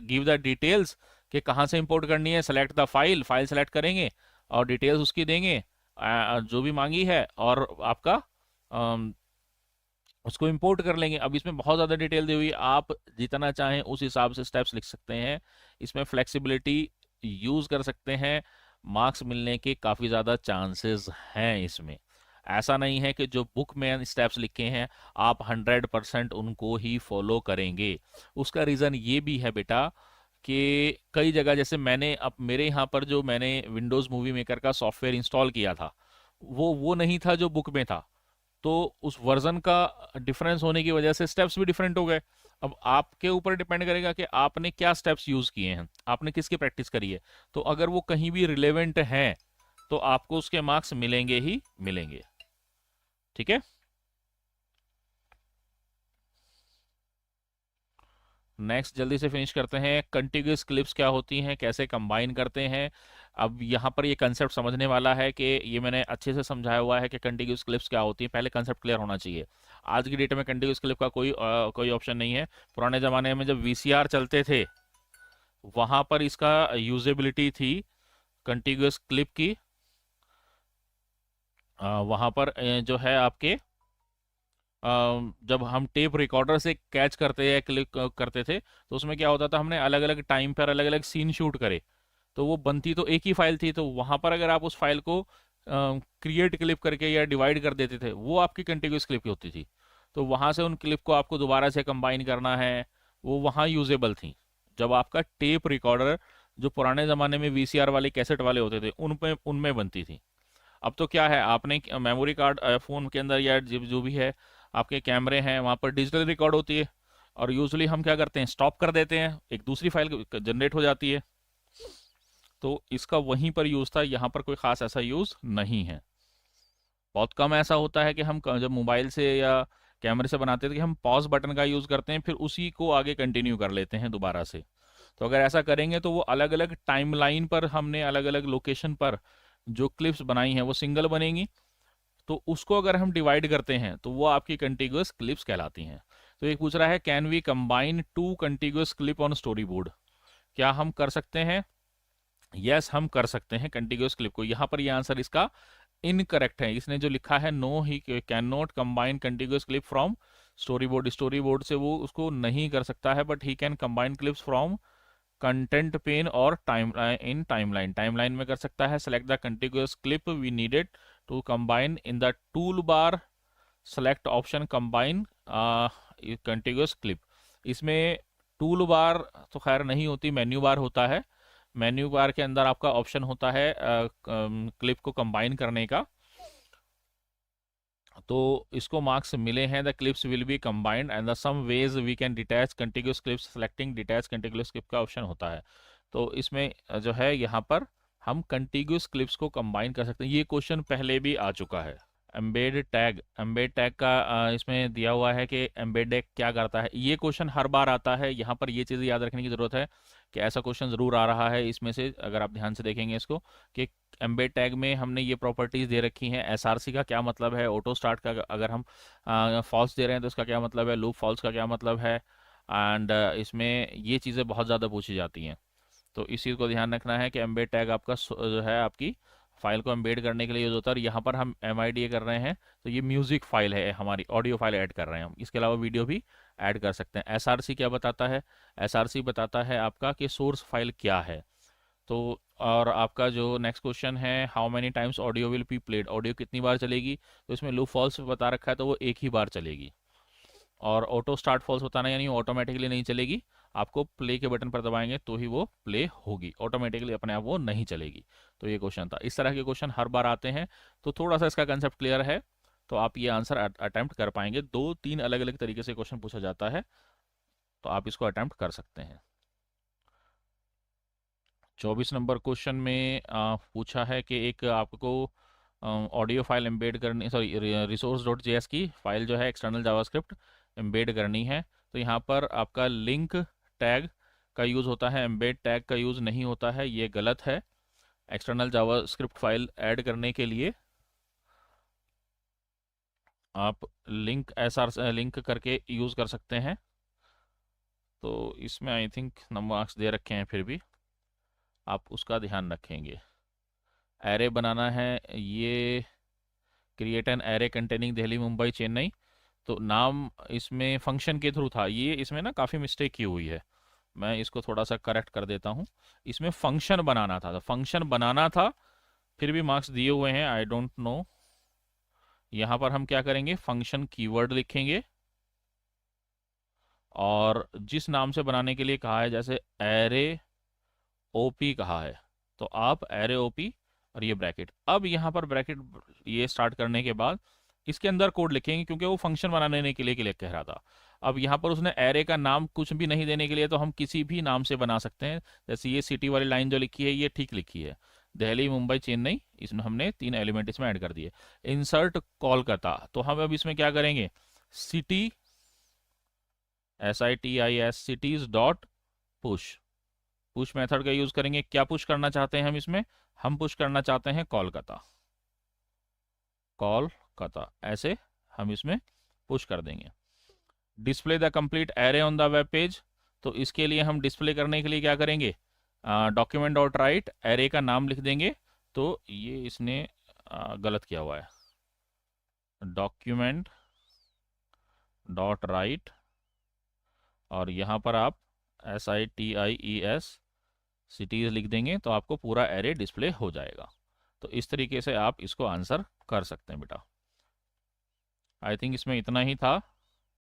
गिव द डिटेल्स कि कहाँ से इंपोर्ट करनी है, select the file, file select करेंगे और डिटेल्स उसकी देंगे जो भी मांगी है, और आपका उसको इंपोर्ट कर लेंगे। अब इसमें बहुत ज़्यादा डिटेल दी हुई, आप जितना चाहें उस हिसाब से स्टेप्स लिख सकते हैं, इसमें फ्लेक्सिबिलिटी यूज़ कर सकते हैं। मार्क्स मिलने के काफ़ी ज़्यादा चांसेस हैं इसमें। ऐसा नहीं है कि जो बुक में स्टेप्स लिखे हैं आप 100% उनको ही फॉलो करेंगे। उसका रीज़न ये भी है बेटा कि कई जगह, जैसे मैंने अब मेरे यहाँ पर जो मैंने विंडोज़ मूवी मेकर का सॉफ्टवेयर इंस्टॉल किया था वो नहीं था जो बुक में था। तो उस वर्जन का डिफरेंस होने की वजह से स्टेप्स भी डिफरेंट हो गए। अब आपके ऊपर डिपेंड करेगा कि आपने क्या स्टेप्स यूज किए हैं, आपने किसकी प्रैक्टिस करी है। तो अगर वो कहीं भी रिलेवेंट हैं तो आपको उसके मार्क्स मिलेंगे ही मिलेंगे। ठीक है, नेक्स्ट जल्दी से फिनिश करते हैं। कंटिग्यूस क्लिप्स क्या होती हैं, कैसे कंबाइन करते हैं। अब यहाँ पर ये कंसेप्ट समझने वाला है कि ये मैंने अच्छे से समझाया हुआ है कि कंटिग्यूस क्लिप्स क्या होती है, पहले कंसेप्ट क्लियर होना चाहिए। आज की डेट में कंटिग्यूस क्लिप का कोई ऑप्शन नहीं है। पुराने ज़माने में जब वीसीआर चलते थे वहाँ पर इसका यूजेबिलिटी थी कंटिग्यूस क्लिप की। वहाँ पर जो है आपके जब हम टेप रिकॉर्डर से कैच करते या क्लिक करते थे तो उसमें क्या होता था, हमने अलग अलग टाइम पर अलग अलग सीन शूट करे तो वो बनती तो एक ही फाइल थी। तो वहां पर अगर आप उस फाइल को क्रिएट क्लिप करके या डिवाइड कर देते थे वो आपकी कंटिन्यूस क्लिप की होती थी। तो वहां से उन क्लिप को आपको दोबारा से कंबाइन करना है, वो वहां यूजेबल थी। जब आपका टेप रिकॉर्डर जो पुराने ज़माने में वीसीआर वाले कैसेट वाले होते थे उनमें बनती थी। अब तो क्या है, आपने मेमोरी कार्ड फ़ोन के अंदर या जो भी है आपके कैमरे हैं वहाँ पर डिजिटल रिकॉर्ड होती है, और यूजुअली हम क्या करते हैं स्टॉप कर देते हैं, एक दूसरी फाइल जनरेट हो जाती है। तो इसका वहीं पर यूज़ था, यहाँ पर कोई ख़ास ऐसा यूज़ नहीं है। बहुत कम ऐसा होता है कि हम जब मोबाइल से या कैमरे से बनाते थे कि हम पॉज बटन का यूज़ करते हैं फिर उसी को आगे कंटिन्यू कर लेते हैं दोबारा से। तो अगर ऐसा करेंगे तो वो अलग अलग टाइमलाइन पर हमने अलग अलग लोकेशन पर जो क्लिप्स बनाई हैं वो सिंगल बनेंगी। तो उसको अगर हम डिवाइड करते हैं तो वो आपकी कंटिग्यूअस क्लिप्स कहलाती हैं। तो एक पूछ रहा है can we combine 2 contiguous clip on storyboard, क्या हम कर सकते हैं। यस हम कर सकते हैं कंटिग्यूअस क्लिप को। यहाँ पर ये आंसर इसका इनकरेक्ट है, इसने जो लिखा है no he can not combine contiguous clip from storyboard, storyboard से वो उसको नहीं कर सकता है, but he can combine clips from content pane और टाइमलाइन, टाइमलाइन में कर सकता है। Select the contiguous clip we needed to combine in the toolbar, select option combine contiguous clip. इसमें टूल बार तो खैर नहीं होती, मेन्यू बार होता है। मेन्यू बार के अंदर आपका ऑप्शन होता है क्लिप को कंबाइन करने का। तो इसको मार्क्स मिले हैं the clips will be combined and the some ways we can detach contiguous clips, selecting detach contiguous clip का ऑप्शन होता है। तो इसमें जो है यहाँ पर हम कंटिग्यूस क्लिप्स को कंबाइन कर सकते हैं। ये क्वेश्चन पहले भी आ चुका है। एम्बेड टैग का इसमें दिया हुआ है कि एम्बेड टैग क्या करता है। ये क्वेश्चन हर बार आता है, यहाँ पर ये चीज़ याद रखने की ज़रूरत है कि ऐसा क्वेश्चन ज़रूर आ रहा है इसमें से, अगर आप ध्यान से देखेंगे इसको, कि एम्बेड टैग में हमने ये प्रॉपर्टीज़ दे रखी हैं। एसआरसी का क्या मतलब है, ऑटो स्टार्ट का अगर हम फॉल्स दे रहे हैं तो उसका क्या मतलब है, लूप फॉल्स का क्या मतलब है, एंड इसमें ये चीज़ें बहुत ज़्यादा पूछी जाती हैं। तो इस चीज़ को ध्यान रखना है कि एम्बेड टैग आपका जो है आपकी फाइल को एम्बेड करने के लिए यूज होता है। और यहाँ पर हम MIDA कर रहे हैं तो ये म्यूजिक फाइल है, हमारी ऑडियो फाइल ऐड कर रहे हैं हम। इसके अलावा वीडियो भी ऐड कर सकते हैं। SRC क्या बताता है, SRC बताता है आपका कि सोर्स फाइल क्या है। तो और आपका जो नेक्स्ट क्वेश्चन है, how many times audio will be played, audio कितनी बार चलेगी, तो इसमें लूप फॉल्स बता रखा है तो वो एक ही बार चलेगी। और ऑटो स्टार्ट फॉल्स बताना, यानी ऑटोमेटिकली नहीं चलेगी, आपको प्ले के बटन पर दबाएंगे तो ही वो प्ले होगी, ऑटोमेटिकली अपने आप वो नहीं चलेगी। तो ये क्वेश्चन था। इस तरह के क्वेश्चन हर बार आते हैं, तो थोड़ा सा इसका कंसेप्ट क्लियर है तो आप ये आंसर अटेम्प्ट कर पाएंगे। 2-3 अलग अलग तरीके से क्वेश्चन पूछा जाता है, तो आप इसको अटेम्प्ट कर सकते हैं। 24 नंबर क्वेश्चन में पूछा है कि एक आपको ऑडियो फाइल एम्बेड करनी, सॉरी resource.js की फाइल जो है एक्सटर्नल जावास्क्रिप्ट एम्बेड करनी है। तो यहाँ पर आपका लिंक टैग का यूज़ होता है, एम्बेड टैग का यूज़ नहीं होता है, ये गलत है। एक्सटर्नल जावास्क्रिप्ट फाइल ऐड करने के लिए आप लिंक करके यूज़ कर सकते हैं। तो इसमें आई थिंक नंबर मार्क्स दे रखे हैं, फिर भी आप उसका ध्यान रखेंगे। एरे बनाना है, ये create an array containing Delhi Mumbai Chennai, तो नाम इसमें फंक्शन के थ्रू था, ये इसमें ना काफ़ी मिस्टेक की हुई है। मैं इसको थोड़ा सा करेक्ट कर देता हूँ। इसमें फंक्शन बनाना था, तो फंक्शन बनाना था, फिर भी मार्क्स दिए हुए हैं, आई डोंट नो। यहाँ पर हम क्या करेंगे, फंक्शन कीवर्ड लिखेंगे, और जिस नाम से बनाने के लिए कहा है, जैसे एरे ओपी कहा है, तो आप एरे ओपी और ये ब्रैकेट। अब यहाँ पर ब्रैकेट ये स्टार्ट करने के बाद इसके अंदर कोड लिखेंगे, क्योंकि वो फंक्शन बनाने के लिए कह रहा था। अब यहाँ पर उसने एरे का नाम कुछ भी नहीं देने के लिए, तो हम किसी भी नाम से बना सकते हैं। जैसे ये सिटी वाली लाइन जो लिखी है, ये ठीक लिखी है, दिल्ली मुंबई चेन्नई, इसमें हमने 3 एलिमेंट इसमें ऐड कर दिए। इंसर्ट कोलकाता, तो हम अब इसमें क्या करेंगे, city SITIS cities dot push, push method का यूज करेंगे। क्या पुश करना चाहते हैं हम इसमें, हम पुश करना चाहते हैं कोलकाता, कोलकाता, ऐसे हम इसमें पुश कर देंगे। Display the complete array on the web page, तो इसके लिए हम डिस्प्ले करने के लिए क्या करेंगे, डॉक्यूमेंट डॉट राइट एरे का नाम लिख देंगे। तो ये इसने गलत किया हुआ है, डॉक्यूमेंट डॉट राइट, और यहाँ पर आप SITIES सिटीज़ लिख देंगे, तो आपको पूरा एरे डिस्प्ले हो जाएगा। तो इस तरीके से आप इसको आंसर कर सकते हैं बेटा। आई थिंक इसमें इतना ही था।